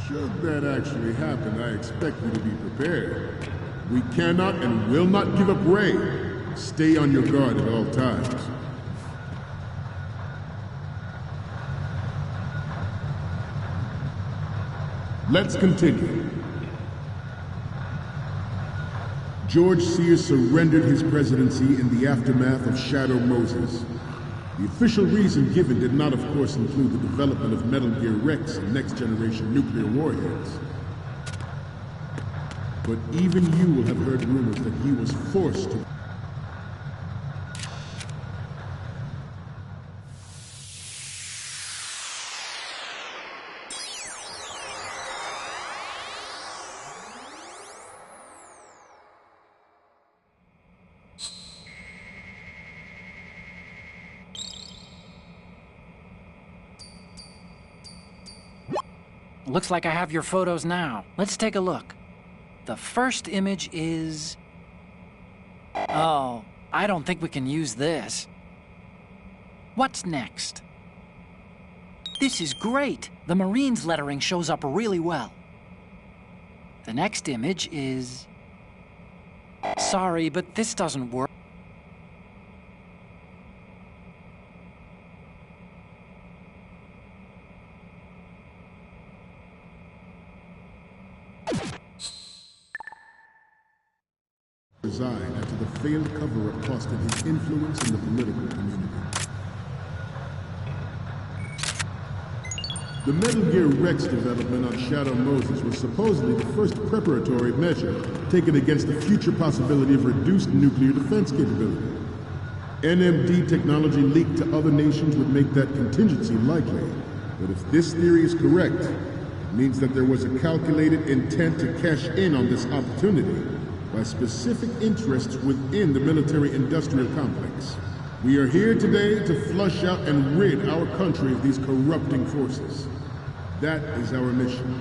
Should that actually happen, I expect you to be prepared. We cannot and will not give up Ray. Stay on your guard at all times. Let's continue. George Sears surrendered his presidency in the aftermath of Shadow Moses. The official reason given did not, of course, include the development of Metal Gear Rex and next-generation nuclear warheads. But even you will have heard rumors that he was forced to... Looks like I have your photos now. Let's take a look. The first image is... Oh, I don't think we can use this. What's next? This is great. The Marines lettering shows up really well. The next image is... Sorry, but this doesn't work. Resigned after the failed cover-up costed his influence in the political community. The Metal Gear Rex development on Shadow Moses was supposedly the first preparatory measure taken against the future possibility of reduced nuclear defense capability. NMD technology leaked to other nations would make that contingency likely. But if this theory is correct, it means that there was a calculated intent to cash in on this opportunity by specific interests within the military-industrial complex. We are here today to flush out and rid our country of these corrupting forces. That is our mission.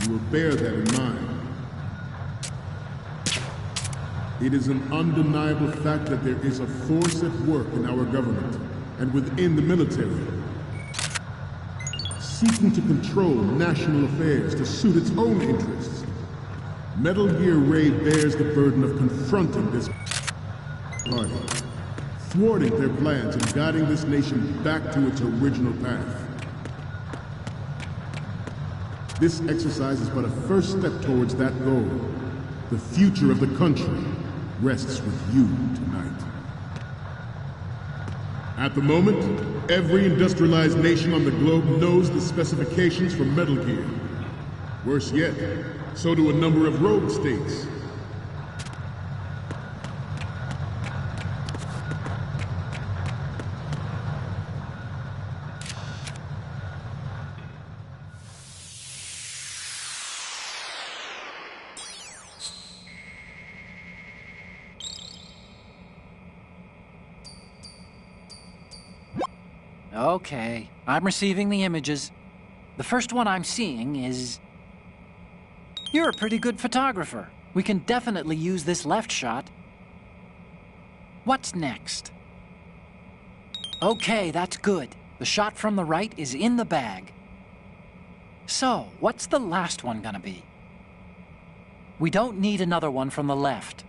You will bear that in mind. It is an undeniable fact that there is a force at work in our government and within the military, seeking to control national affairs to suit its own interests. Metal Gear Ray bears the burden of confronting this party, thwarting their plans and guiding this nation back to its original path. This exercise is but a first step towards that goal. The future of the country rests with you tonight. At the moment, every industrialized nation on the globe knows the specifications for Metal Gear. Worse yet, so do a number of rogue states. Okay, I'm receiving the images. The first one I'm seeing is... You're a pretty good photographer. We can definitely use this left shot. What's next? Okay, that's good. The shot from the right is in the bag. So, what's the last one gonna be? We don't need another one from the left.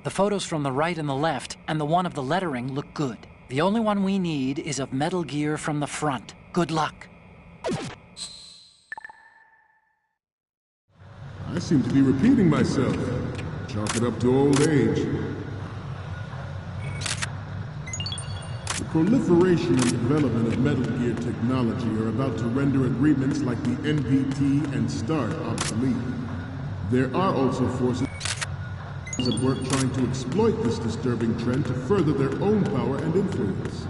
The photos from the right and the left, and the one of the lettering look good. The only one we need is of Metal Gear from the front. Good luck. I seem to be repeating myself. Chalk it up to old age. The proliferation and development of Metal Gear technology are about to render agreements like the NPT and START obsolete. There are also forces at work trying to exploit this disturbing trend to further their own power and influence.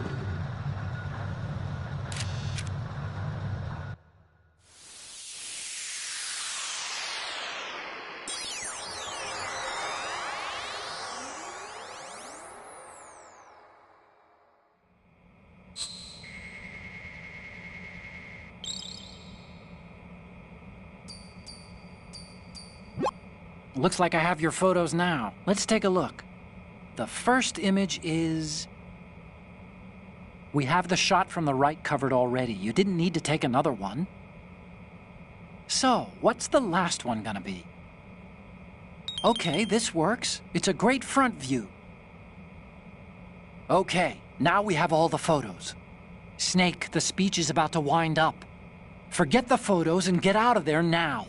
Looks like I have your photos now. Let's take a look. The first image is... We have the shot from the right covered already. You didn't need to take another one. So, what's the last one gonna be? Okay, this works. It's a great front view. Okay, now we have all the photos. Snake, the speech is about to wind up. Forget the photos and get out of there now.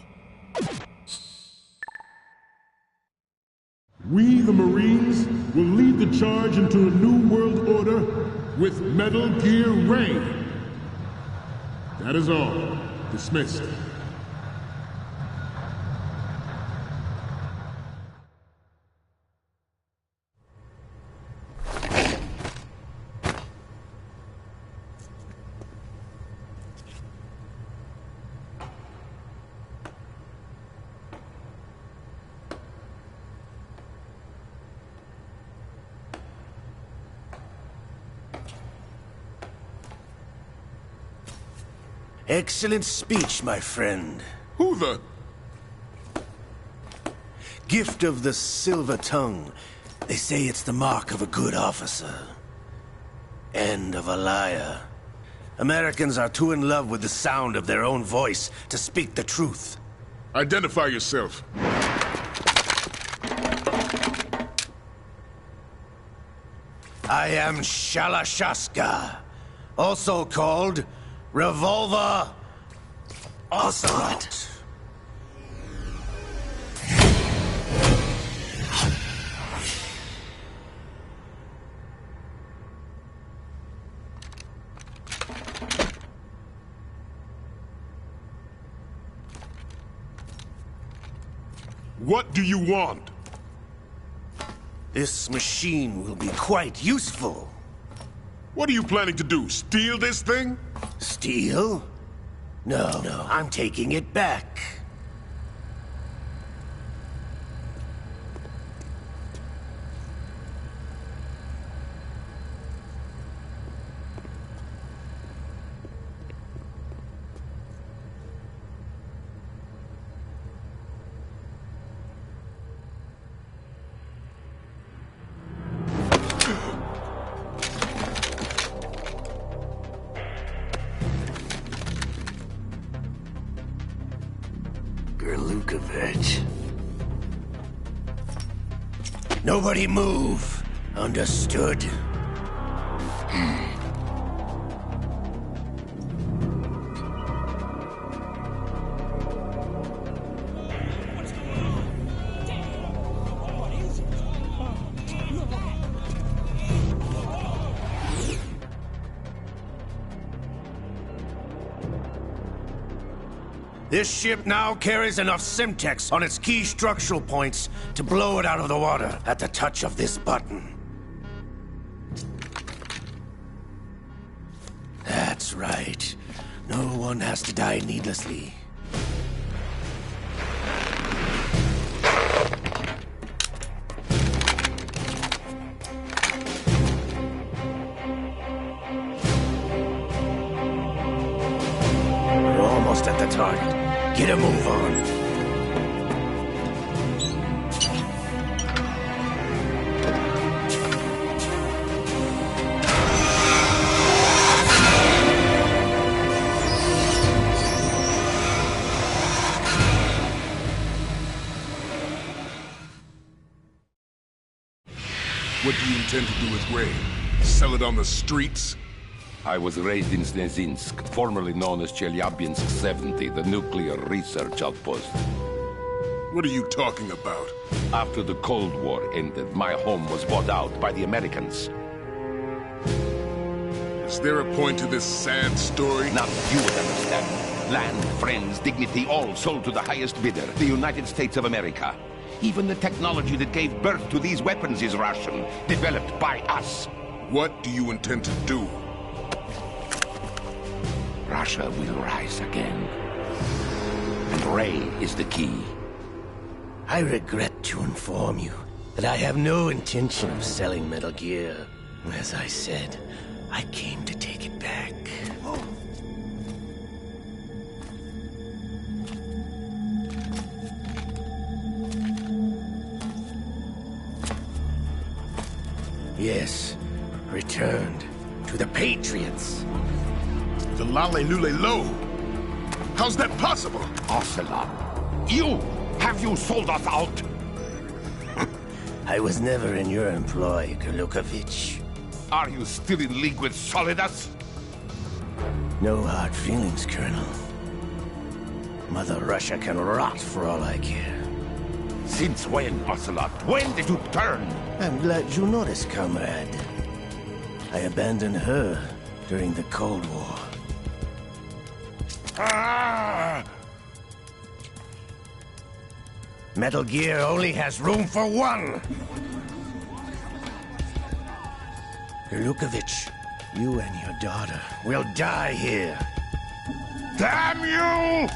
We, the Marines, will lead the charge into a new world order with Metal Gear Ray. That is all. Dismissed. Excellent speech, my friend. Who the... Gift of the silver tongue. They say it's the mark of a good officer. And of a liar. Americans are too in love with the sound of their own voice to speak the truth. Identify yourself. I am Shalashaska, also called Revolver Ocelot. What do you want? This machine will be quite useful. What are you planning to do? Steal this thing? Steal? No, I'm taking it back. Gurlukovich. Nobody move. Understood? This ship now carries enough Simtex on its key structural points to blow it out of the water at the touch of this button. That's right. No one has to die needlessly. We're almost at the target. Get a move on. What do you intend to do with Ray? Sell it on the streets? I was raised in Snezinsk, formerly known as Chelyabinsk 70, the nuclear research outpost. What are you talking about? After the Cold War ended, my home was bought out by the Americans. Is there a point to this sad story? Now you would understand. Land, friends, dignity, all sold to the highest bidder, the United States of America. Even the technology that gave birth to these weapons is Russian, developed by us. What do you intend to do? Russia will rise again. And Ray is the key. I regret to inform you that I have no intention of selling Metal Gear. As I said, I came to take it back. Yes, returned to the Patriots. The Lale Lule Lo? How's that possible? Ocelot, have you sold us out? I was never in your employ, Gurlukovich. Are you still in league with Solidus? No hard feelings, Colonel. Mother Russia can rot for all I care. Since when, Ocelot? When did you turn? I'm glad you noticed, comrade. I abandoned her during the Cold War. Ah! Metal Gear only has room for one! Gurlukovich, you and your daughter will die here. Damn you!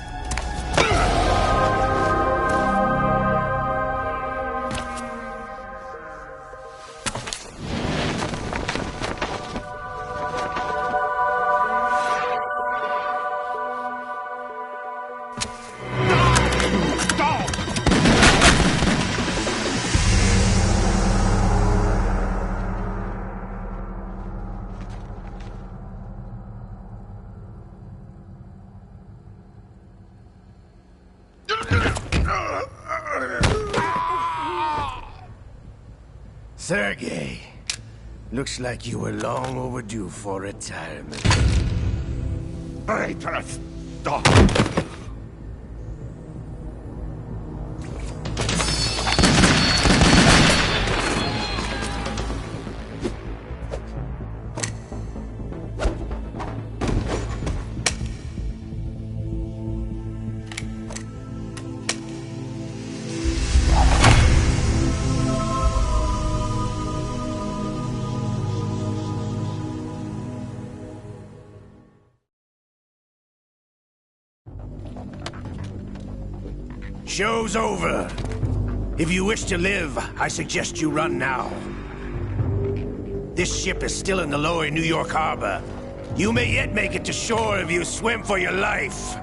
Sergei, looks like you were long overdue for retirement. Traitorous dog! Show's over. If you wish to live, I suggest you run now. This ship is still in the lower New York harbor. You may yet make it to shore if you swim for your life.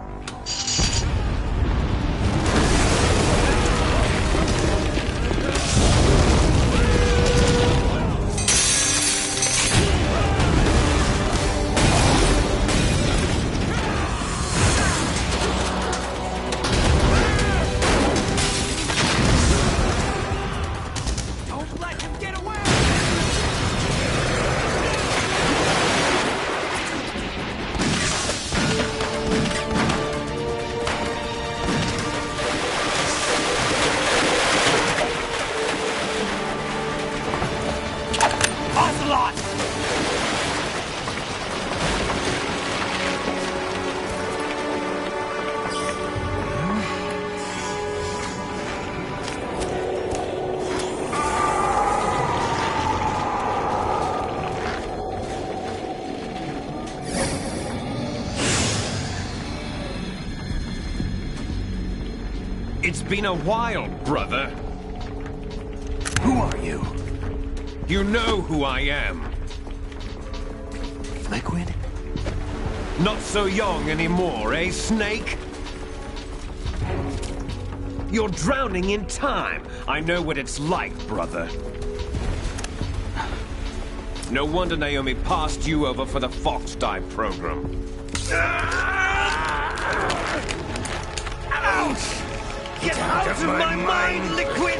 It's been a while, brother. Who are you? You know who I am. Liquid? Not so young anymore, eh, Snake? You're drowning in time. I know what it's like, brother. No wonder Naomi passed you over for the Fox Dive program. Ouch! Get out of my mind, Liquid!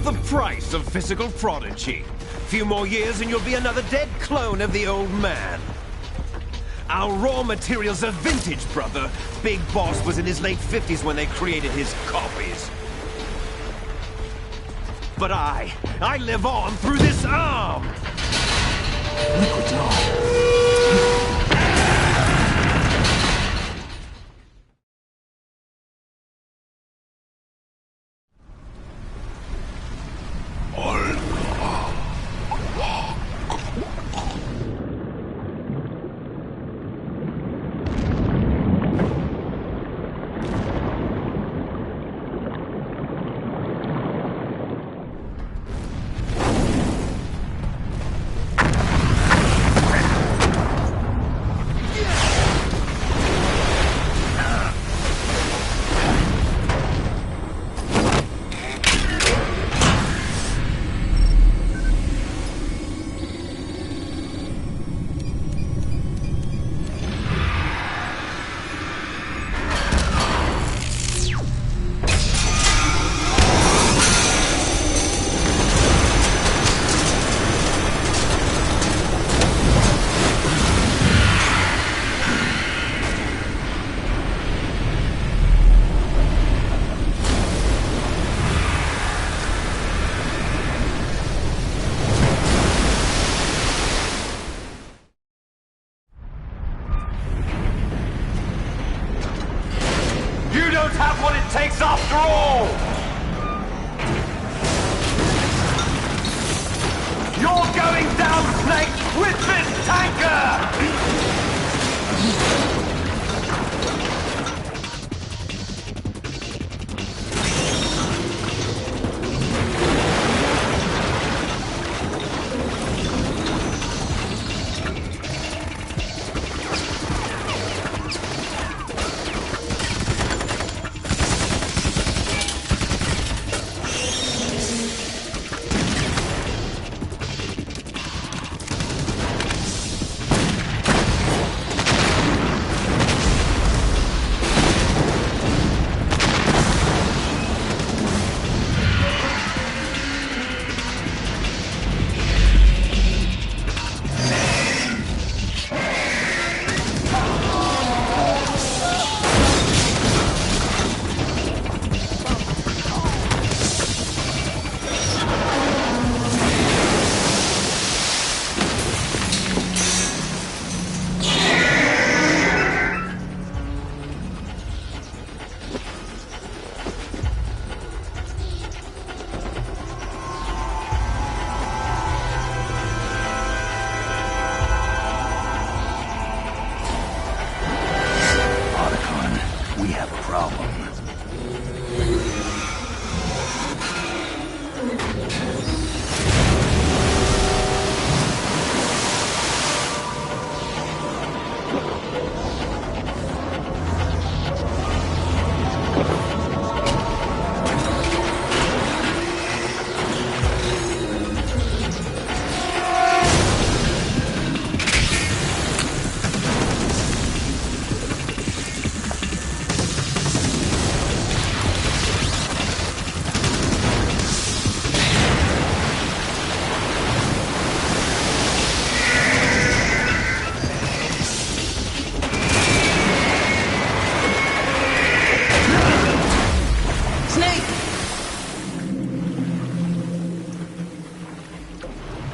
The price of physical prodigy. Few more years and you'll be another dead clone of the old man. Our raw materials are vintage, brother. Big Boss was in his late 50s when they created his copies. But I live on through this arm! Liquid's on.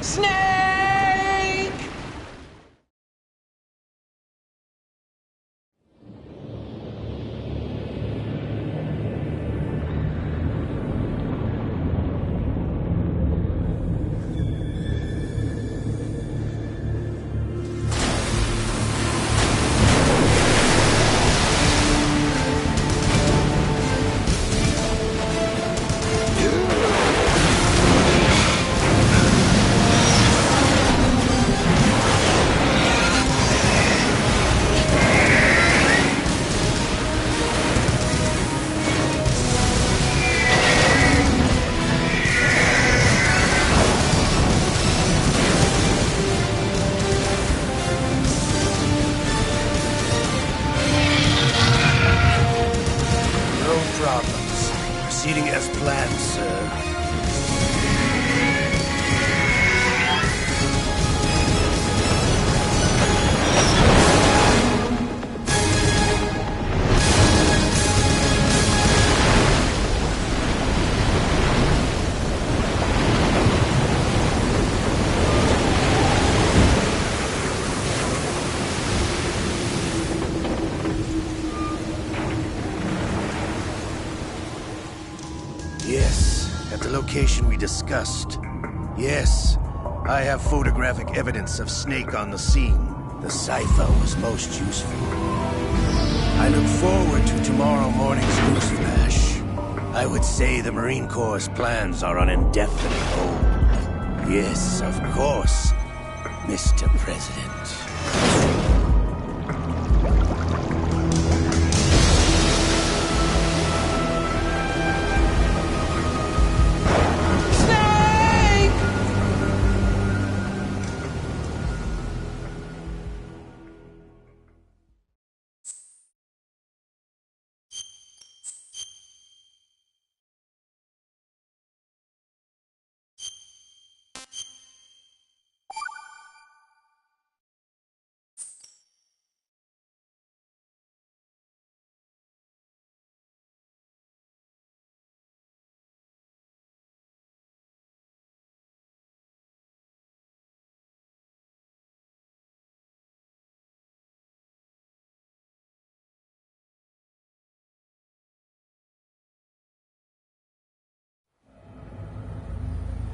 Snake! Proceeding as planned, sir. Yes, at the location we discussed. Yes, I have photographic evidence of Snake on the scene. The cipher was most useful. I look forward to tomorrow morning's news flash. I would say the Marine Corps' plans are on indefinite hold. Yes, of course, Mr. President.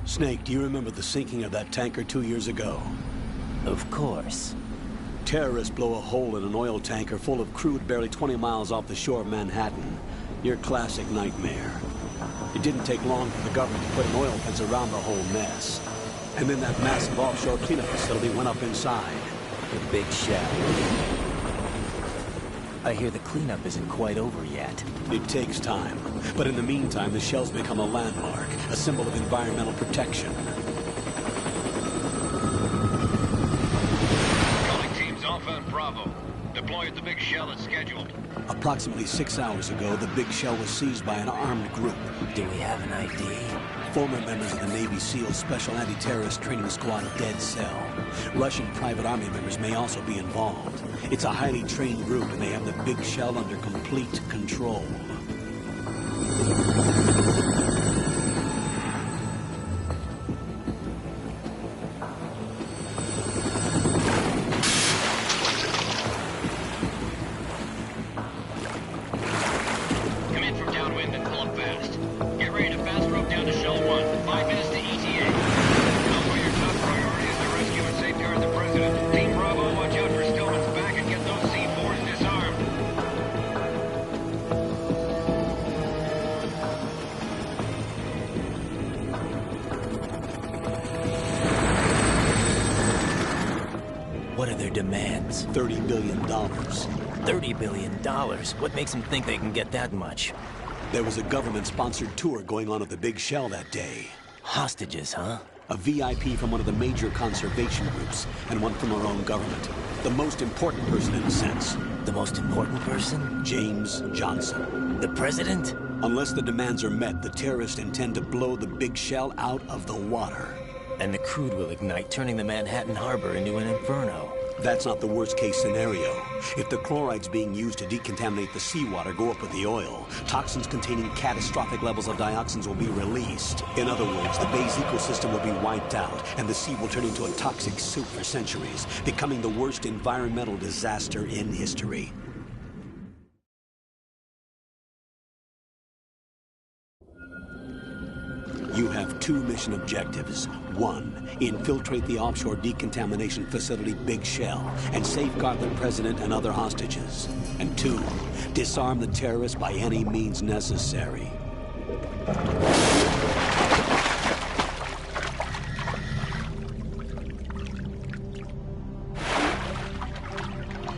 Snake, do you remember the sinking of that tanker 2 years ago? Of course. Terrorists blow a hole in an oil tanker full of crude barely 20 miles off the shore of Manhattan. Your classic nightmare. It didn't take long for the government to put an oil fence around the whole mess. And then that massive offshore cleanup facility went up inside. The Big Shell. I hear the cleanup isn't quite over yet. It takes time. But in the meantime, the shell's become a landmark, a symbol of environmental protection. Calling teams Alpha and Bravo. Deploy at the Big Shell as scheduled. Approximately 6 hours ago, the Big Shell was seized by an armed group. Do we have an ID? Former members of the Navy SEALs Special Anti-Terrorist Training Squad Dead Cell. Russian private army members may also be involved. It's a highly trained group, and they have the Big Shell under complete control. Come in from downwind and pull up fast. Get ready to fast rope down to Shell 1. 5 minutes to ETA. Alpha, your top priority is to rescue and safeguard the President. Team Bravo, watch out for Stillman's back and get those C4s disarmed. What are their demands? $30 billion. $30 billion? What makes them think they can get that much? There was a government-sponsored tour going on at the Big Shell that day. Hostages, huh? A VIP from one of the major conservation groups, and one from our own government. The most important person in a sense. The most important person? James Johnson. The President? Unless the demands are met, the terrorists intend to blow the Big Shell out of the water. And the crude will ignite, turning the Manhattan Harbor into an inferno. That's not the worst-case scenario. If the chlorides being used to decontaminate the seawater go up with the oil, toxins containing catastrophic levels of dioxins will be released. In other words, the bay's ecosystem will be wiped out, and the sea will turn into a toxic soup for centuries, becoming the worst environmental disaster in history. You have 2 mission objectives. 1, infiltrate the offshore decontamination facility Big Shell and safeguard the president and other hostages. And 2, disarm the terrorists by any means necessary.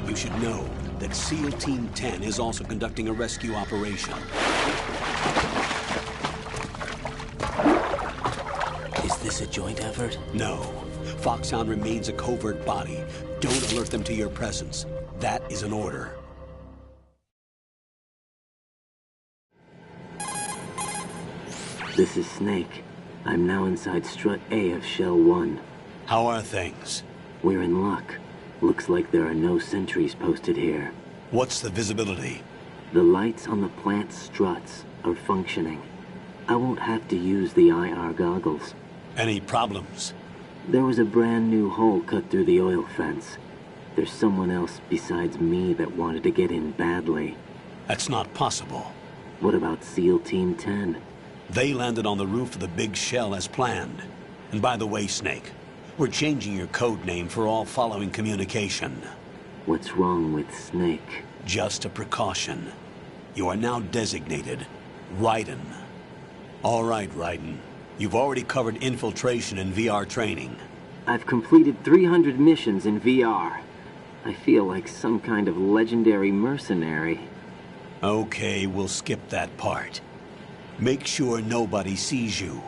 You should know that SEAL Team 10 is also conducting a rescue operation. Is this a joint effort? No. Foxhound remains a covert body. Don't alert them to your presence. That is an order. This is Snake. I'm now inside Strut A of Shell 1. How are things? We're in luck. Looks like there are no sentries posted here. What's the visibility? The lights on the plant struts are functioning. I won't have to use the IR goggles. Any problems? There was a brand new hole cut through the oil fence. There's someone else besides me that wanted to get in badly. That's not possible. What about SEAL Team 10? They landed on the roof of the Big Shell as planned. And by the way, Snake, we're changing your code name for all following communication. What's wrong with Snake? Just a precaution. You are now designated Raiden. All right, Raiden. You've already covered infiltration and VR training. I've completed 300 missions in VR. I feel like some kind of legendary mercenary. Okay, we'll skip that part. Make sure nobody sees you.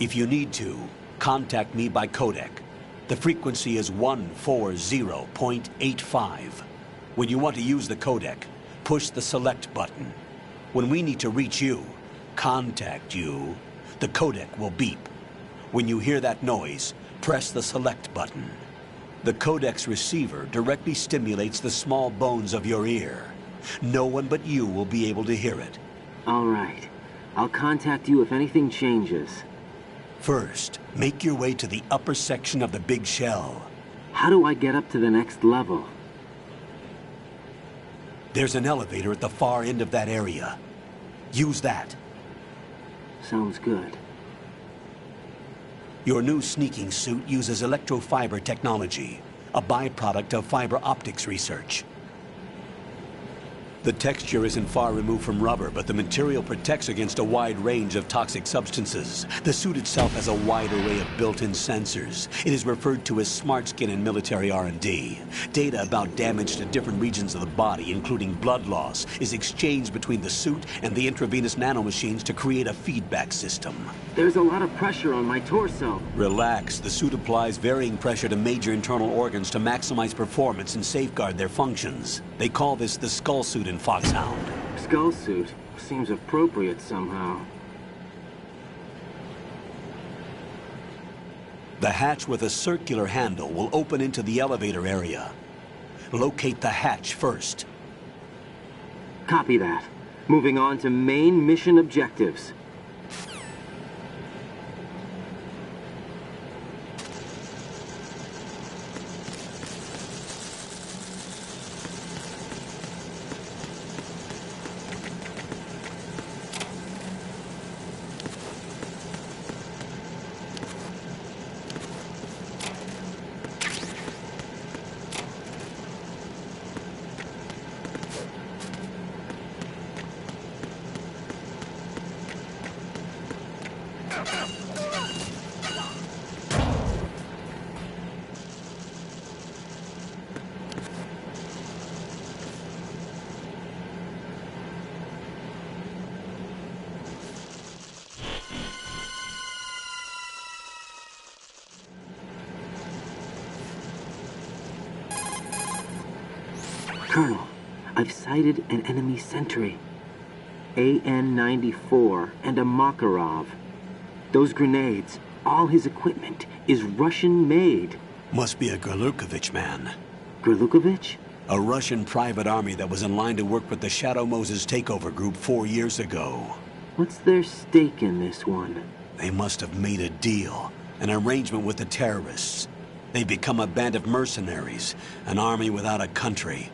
If you need to, contact me by codec. The frequency is 140.85. When you want to use the codec, push the select button. When we need to reach you, contact you, the codec will beep. When you hear that noise, press the select button. The codec's receiver directly stimulates the small bones of your ear. No one but you will be able to hear it. All right. I'll contact you if anything changes. First, make your way to the upper section of the Big Shell. How do I get up to the next level? There's an elevator at the far end of that area. Use that. Sounds good. Your new sneaking suit uses electrofiber technology, a byproduct of fiber optics research. The texture isn't far removed from rubber, but the material protects against a wide range of toxic substances. The suit itself has a wide array of built-in sensors. It is referred to as smart skin in military R&D. Data about damage to different regions of the body, including blood loss, is exchanged between the suit and the intravenous nanomachines to create a feedback system. There's a lot of pressure on my torso. Relax. The suit applies varying pressure to major internal organs to maximize performance and safeguard their functions. They call this the skull suit in Foxhound. Skull suit seems appropriate somehow. The hatch with a circular handle will open into the elevator area. Locate the hatch first. Copy that. Moving on to main mission objectives. Colonel, I've sighted an enemy sentry. AN-94 and a Makarov. Those grenades, all his equipment, is Russian-made. Must be a Gorlukovich man. Gerlukovich? A Russian private army that was in line to work with the Shadow Moses takeover group 4 years ago. What's their stake in this one? They must have made a deal, an arrangement with the terrorists. They've become a band of mercenaries, an army without a country.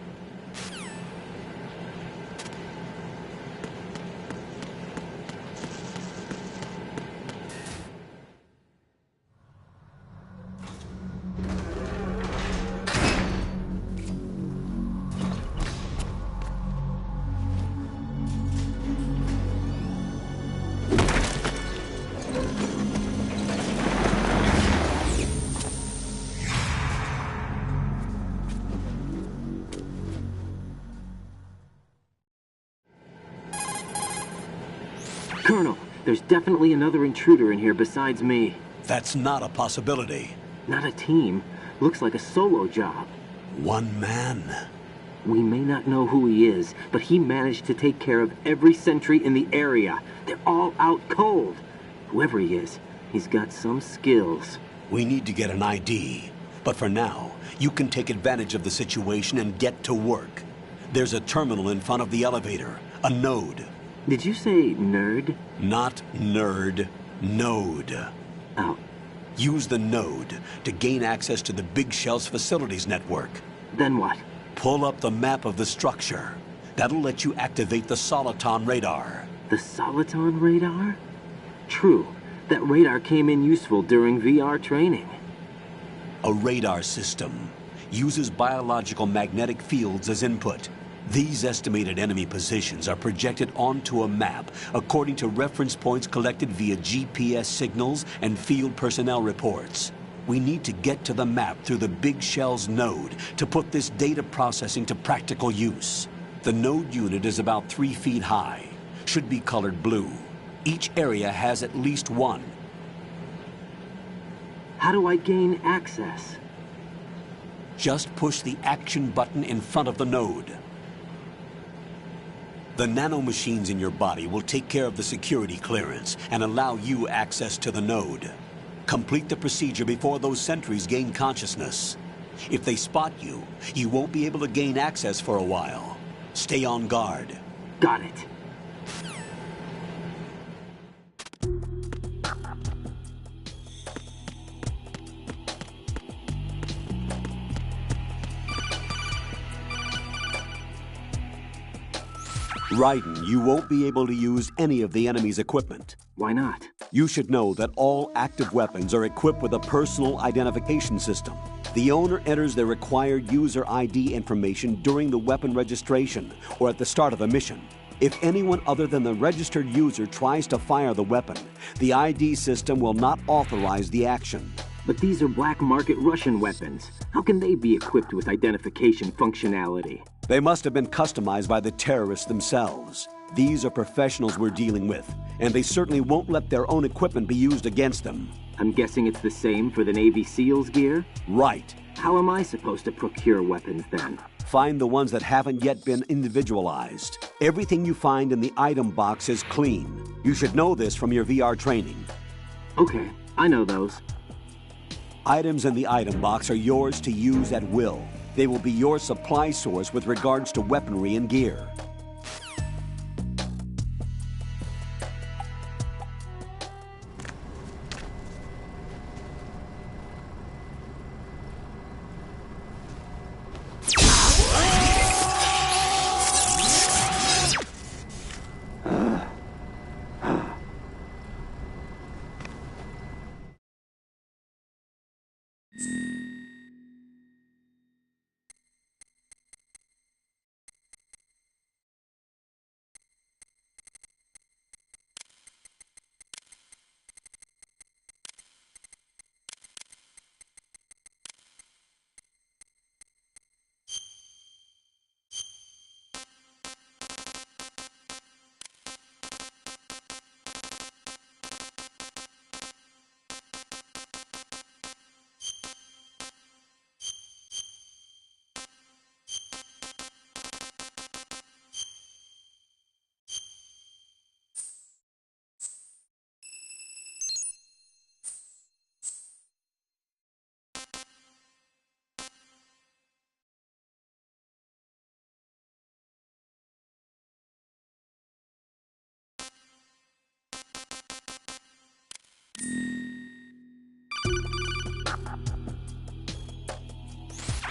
Colonel, there's definitely another intruder in here besides me. That's not a possibility. Not a team. Looks like a solo job. One man. We may not know who he is, but he managed to take care of every sentry in the area. They're all out cold. Whoever he is, he's got some skills. We need to get an ID. But for now, you can take advantage of the situation and get to work. There's a terminal in front of the elevator. A node. Did you say nerd? Not nerd. Node. Oh. Use the node to gain access to the Big Shell's facilities network. Then what? Pull up the map of the structure. That'll let you activate the Soliton radar. The Soliton radar? True. That radar came in useful during VR training. A radar system uses biological magnetic fields as input. These estimated enemy positions are projected onto a map according to reference points collected via GPS signals and field personnel reports. We need to get to the map through the Big Shell's node to put this data processing to practical use. The node unit is about 3 feet high, should be colored blue. Each area has at least one. How do I gain access? Just push the action button in front of the node. The nanomachines in your body will take care of the security clearance and allow you access to the node. Complete the procedure before those sentries gain consciousness. If they spot you, you won't be able to gain access for a while. Stay on guard. Got it. Raiden, you won't be able to use any of the enemy's equipment. Why not? You should know that all active weapons are equipped with a personal identification system. The owner enters their required user ID information during the weapon registration or at the start of a mission. If anyone other than the registered user tries to fire the weapon, the ID system will not authorize the action. But these are black market Russian weapons. How can they be equipped with identification functionality? They must have been customized by the terrorists themselves. These are professionals we're dealing with, and they certainly won't let their own equipment be used against them. I'm guessing it's the same for the Navy SEALs gear? Right. How am I supposed to procure weapons then? Find the ones that haven't yet been individualized. Everything you find in the item box is clean. You should know this from your VR training. Okay, I know those. Items in the item box are yours to use at will. They will be your supply source with regards to weaponry and gear.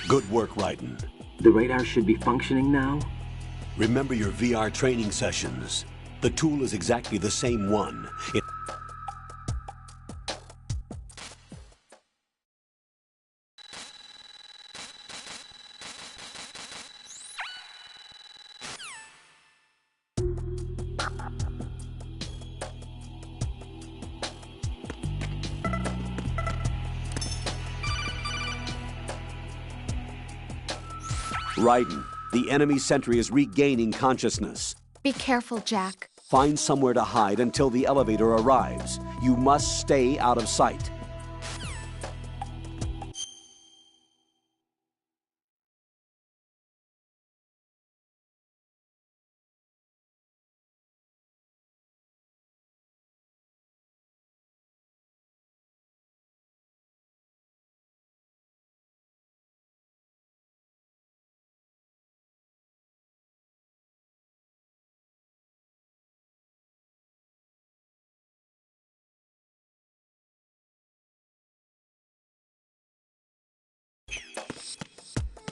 Good work, Raiden. The radar should be functioning now? Remember your VR training sessions. The tool is exactly the same one. Raiden, the enemy sentry is regaining consciousness. Be careful, Jack. Find somewhere to hide until the elevator arrives. You must stay out of sight.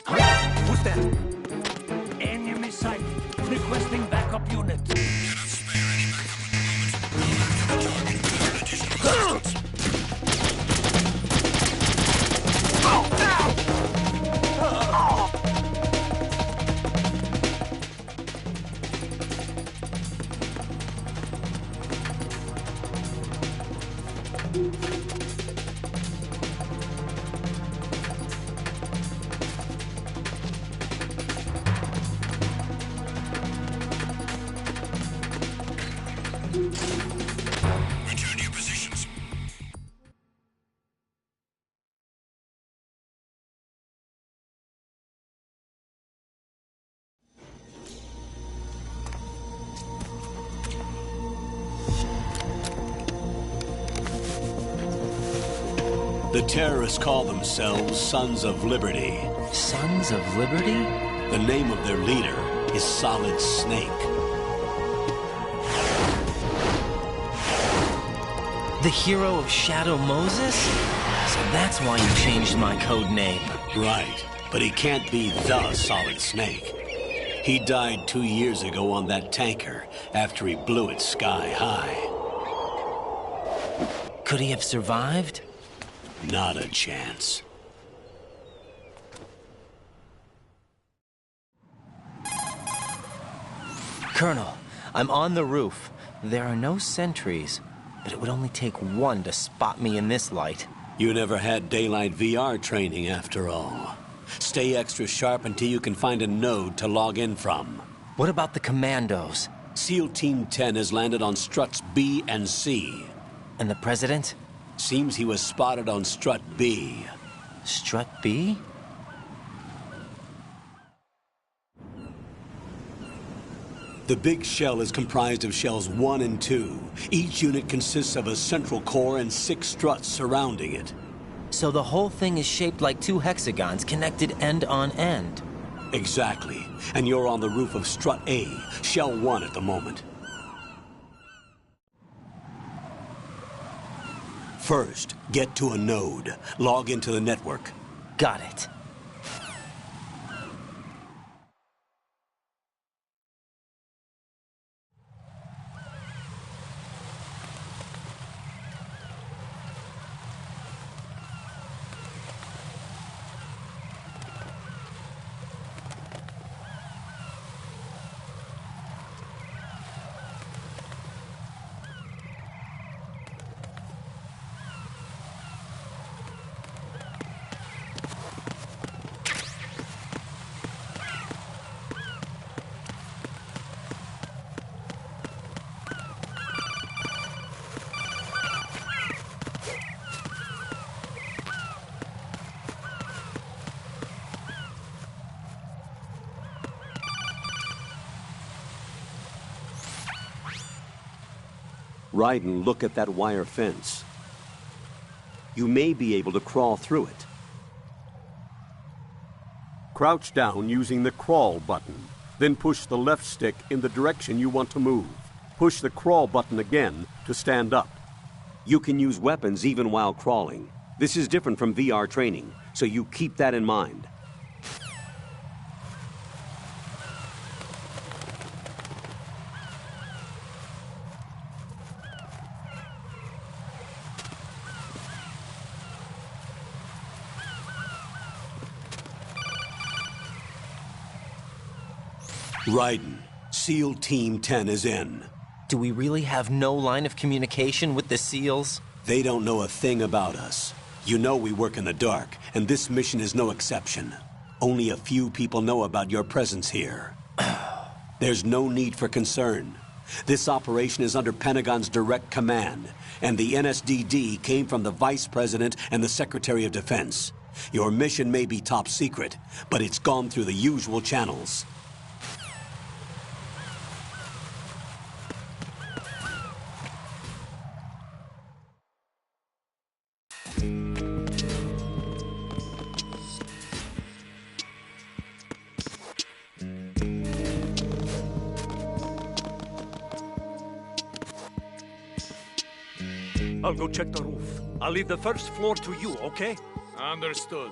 Who's there? Enemy sight. Requesting backup unit. Cannot spare any backup at the moment. Target additional assistance. Return to your positions. The terrorists call themselves Sons of Liberty. Sons of Liberty? The name of their leader is Solid Snake. The hero of Shadow Moses? So that's why you changed my code name. Right, but he can't be the Solid Snake. He died 2 years ago on that tanker after he blew it sky high. Could he have survived? Not a chance. Colonel, I'm on the roof. There are no sentries, but it would only take one to spot me in this light. You never had daylight VR training after all. Stay extra sharp until you can find a node to log in from. What about the commandos? SEAL Team 10 has landed on struts B and C. And the president? Seems he was spotted on strut B. Strut B? The big shell is comprised of shells 1 and 2. Each unit consists of a central core and 6 struts surrounding it. So the whole thing is shaped like 2 hexagons connected end on end. Exactly. And you're on the roof of strut A, shell 1 at the moment. First, get to a node. Log into the network. Got it. Raiden, look at that wire fence. You may be able to crawl through it. Crouch down using the crawl button. Then push the left stick in the direction you want to move. Push the crawl button again to stand up. You can use weapons even while crawling. This is different from VR training, so you keep that in mind. Raiden, SEAL Team 10 is in. Do we really have no line of communication with the SEALs? They don't know a thing about us. You know we work in the dark, and this mission is no exception. Only a few people know about your presence here. There's no need for concern. This operation is under Pentagon's direct command, and the NSDD came from the Vice President and the Secretary of Defense. Your mission may be top secret, but it's gone through the usual channels. I'll go check the roof. I'll leave the first floor to you, okay? Understood.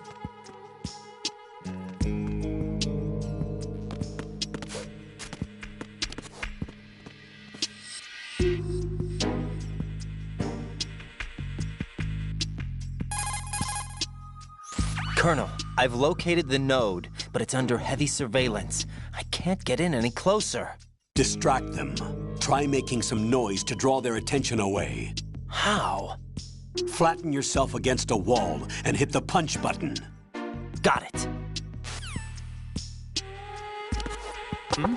Colonel, I've located the node, but it's under heavy surveillance. I can't get in any closer. Distract them. Try making some noise to draw their attention away. How? Flatten yourself against a wall and hit the punch button. Got it. Hmm?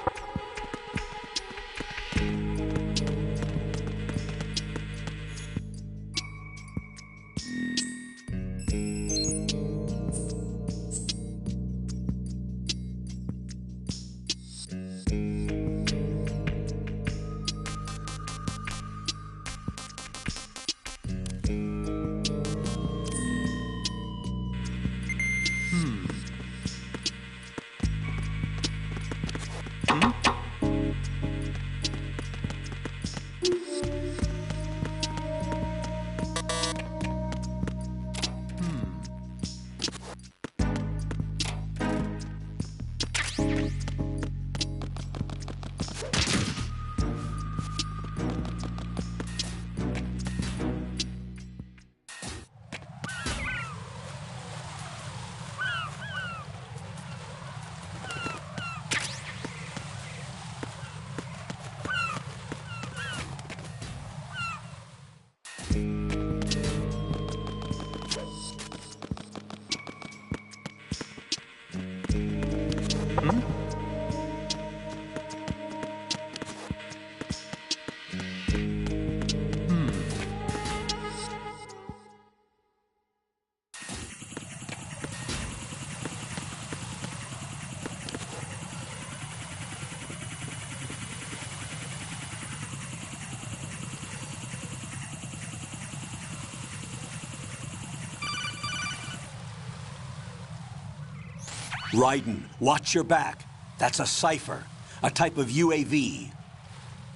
Raiden, watch your back. That's a cipher, a type of UAV.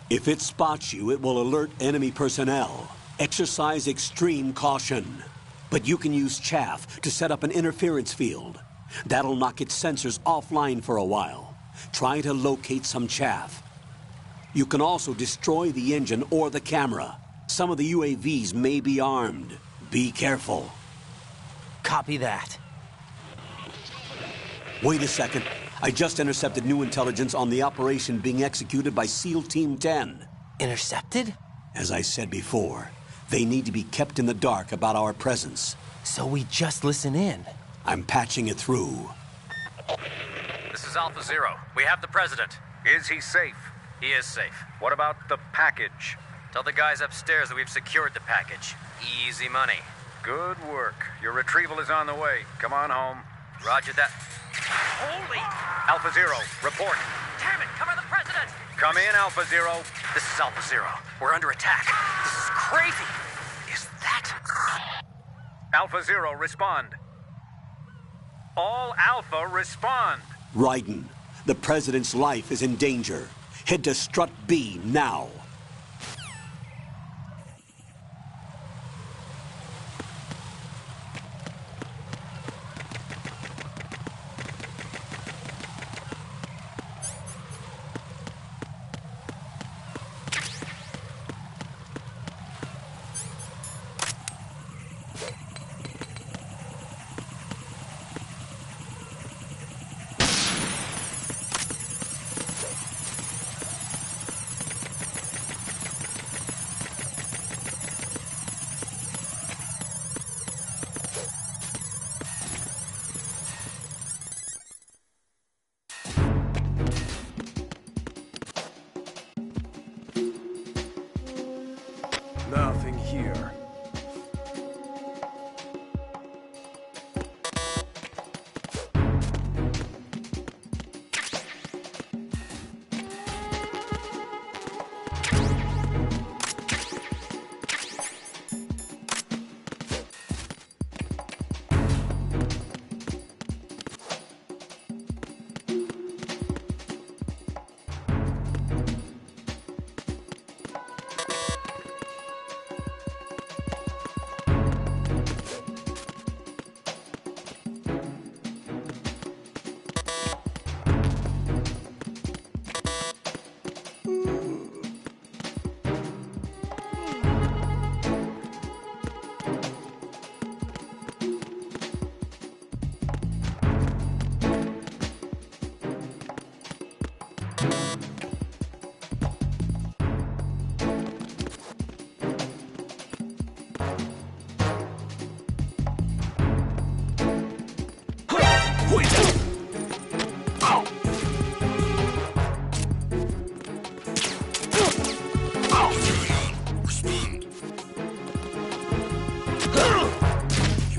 If it spots you, it will alert enemy personnel. Exercise extreme caution. But you can use chaff to set up an interference field. That'll knock its sensors offline for a while. Try to locate some chaff. You can also destroy the engine or the camera. Some of the UAVs may be armed. Be careful. Copy that. Wait a second. I just intercepted new intelligence on the operation being executed by SEAL Team 10. Intercepted? As I said before, they need to be kept in the dark about our presence. So we just listen in? I'm patching it through. This is Alpha Zero. We have the President. Is he safe? He is safe. What about the package? Tell the guys upstairs that we've secured the package. Easy money. Good work. Your retrieval is on the way. Come on home. Roger that. Holy! Alpha Zero, report. Damn it! Cover the President! Come in, Alpha Zero. This is Alpha Zero. We're under attack. This is crazy. Is that... Alpha Zero, respond. All Alpha, respond. Raiden, the President's life is in danger. Head to Strut B now.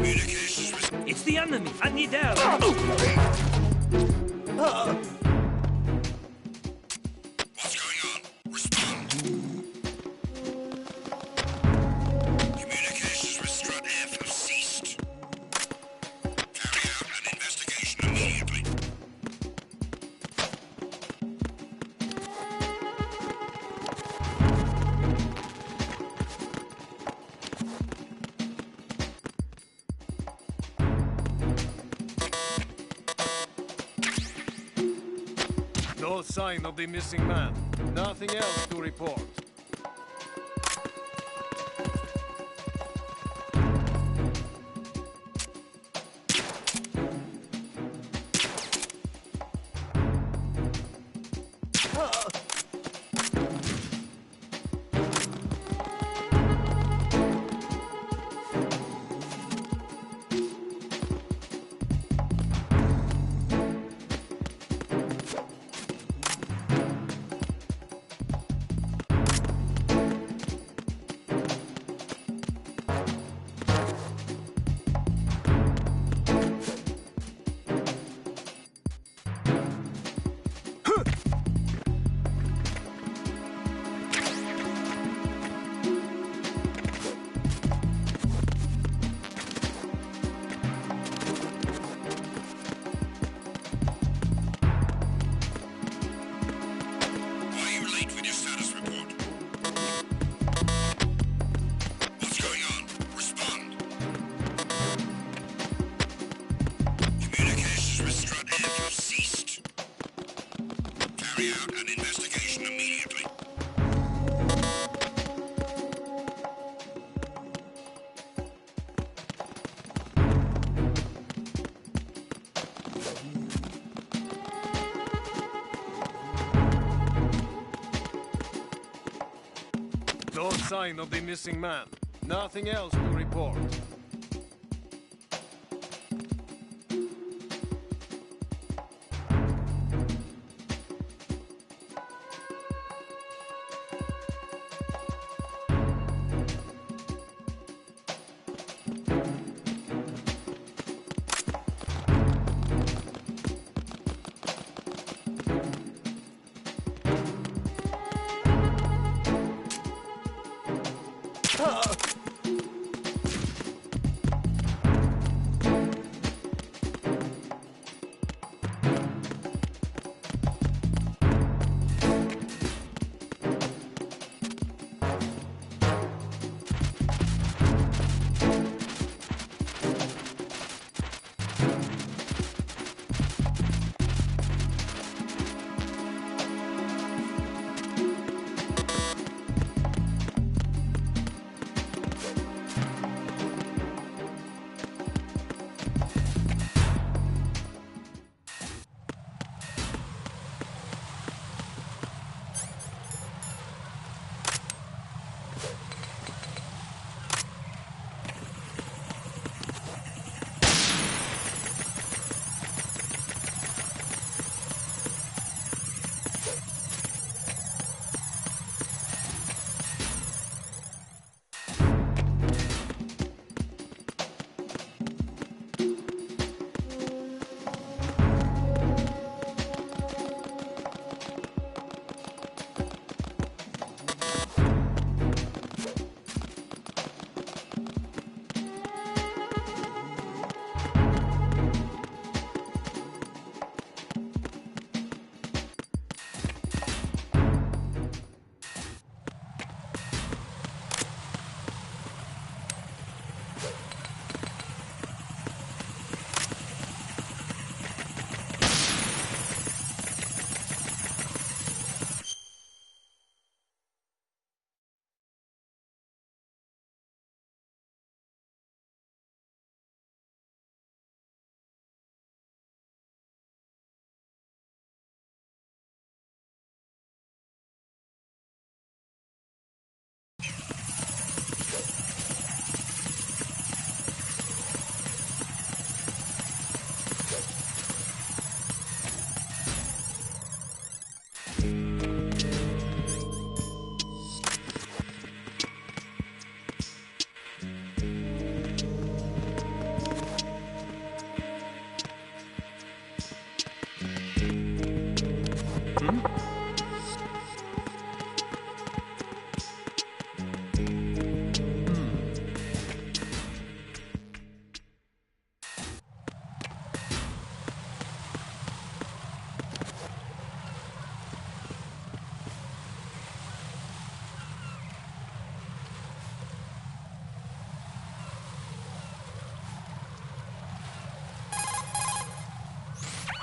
It's the enemy! I need help! Communications with Strut F have ceased. Carry out an investigation immediately. No sign of the missing man. Nothing else to report. No sign of the missing man. Nothing else to report.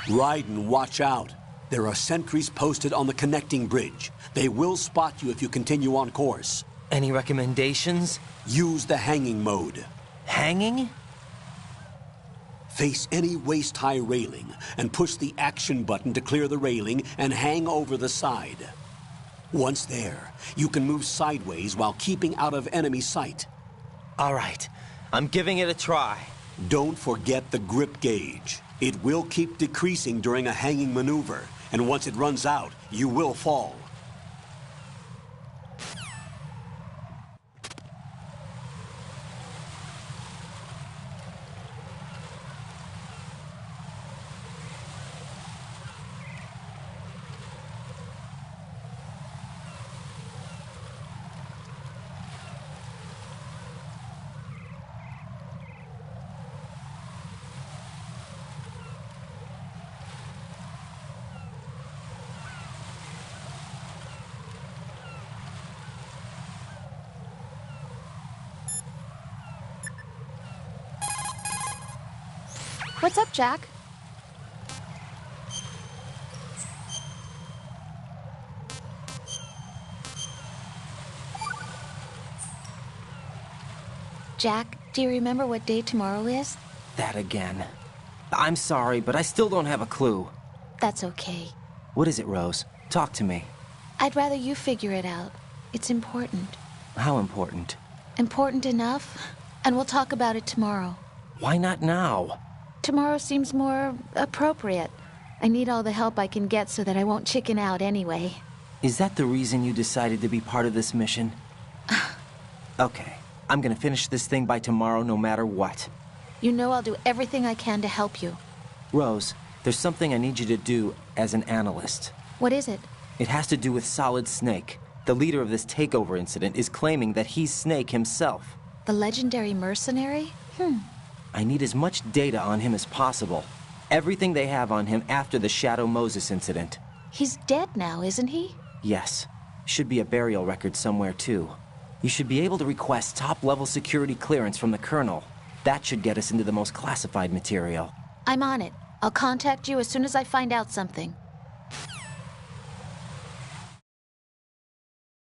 Raiden, watch out. There are sentries posted on the connecting bridge. They will spot you if you continue on course. Any recommendations? Use the hanging mode. Hanging? Face any waist-high railing and push the action button to clear the railing and hang over the side. Once there, you can move sideways while keeping out of enemy sight. All right, I'm giving it a try. Don't forget the grip gauge. It will keep decreasing during a hanging maneuver, and once it runs out, you will fall. What's up, Jack? Jack, do you remember what day tomorrow is? That again. I'm sorry, but I still don't have a clue. That's okay. What is it, Rose? Talk to me. I'd rather you figure it out. It's important. How important? Important enough, and we'll talk about it tomorrow. Why not now? Tomorrow seems more appropriate. I need all the help I can get so that I won't chicken out anyway. Is that the reason you decided to be part of this mission? Okay, I'm gonna finish this thing by tomorrow no matter what. You know I'll do everything I can to help you. Rose, there's something I need you to do as an analyst. What is it? It has to do with Solid Snake. The leader of this takeover incident is claiming that he's Snake himself. The legendary mercenary? I need as much data on him as possible. Everything they have on him after the Shadow Moses incident. He's dead now, isn't he? Yes. Should be a burial record somewhere, too. You should be able to request top-level security clearance from the Colonel. That should get us into the most classified material. I'm on it. I'll contact you as soon as I find out something.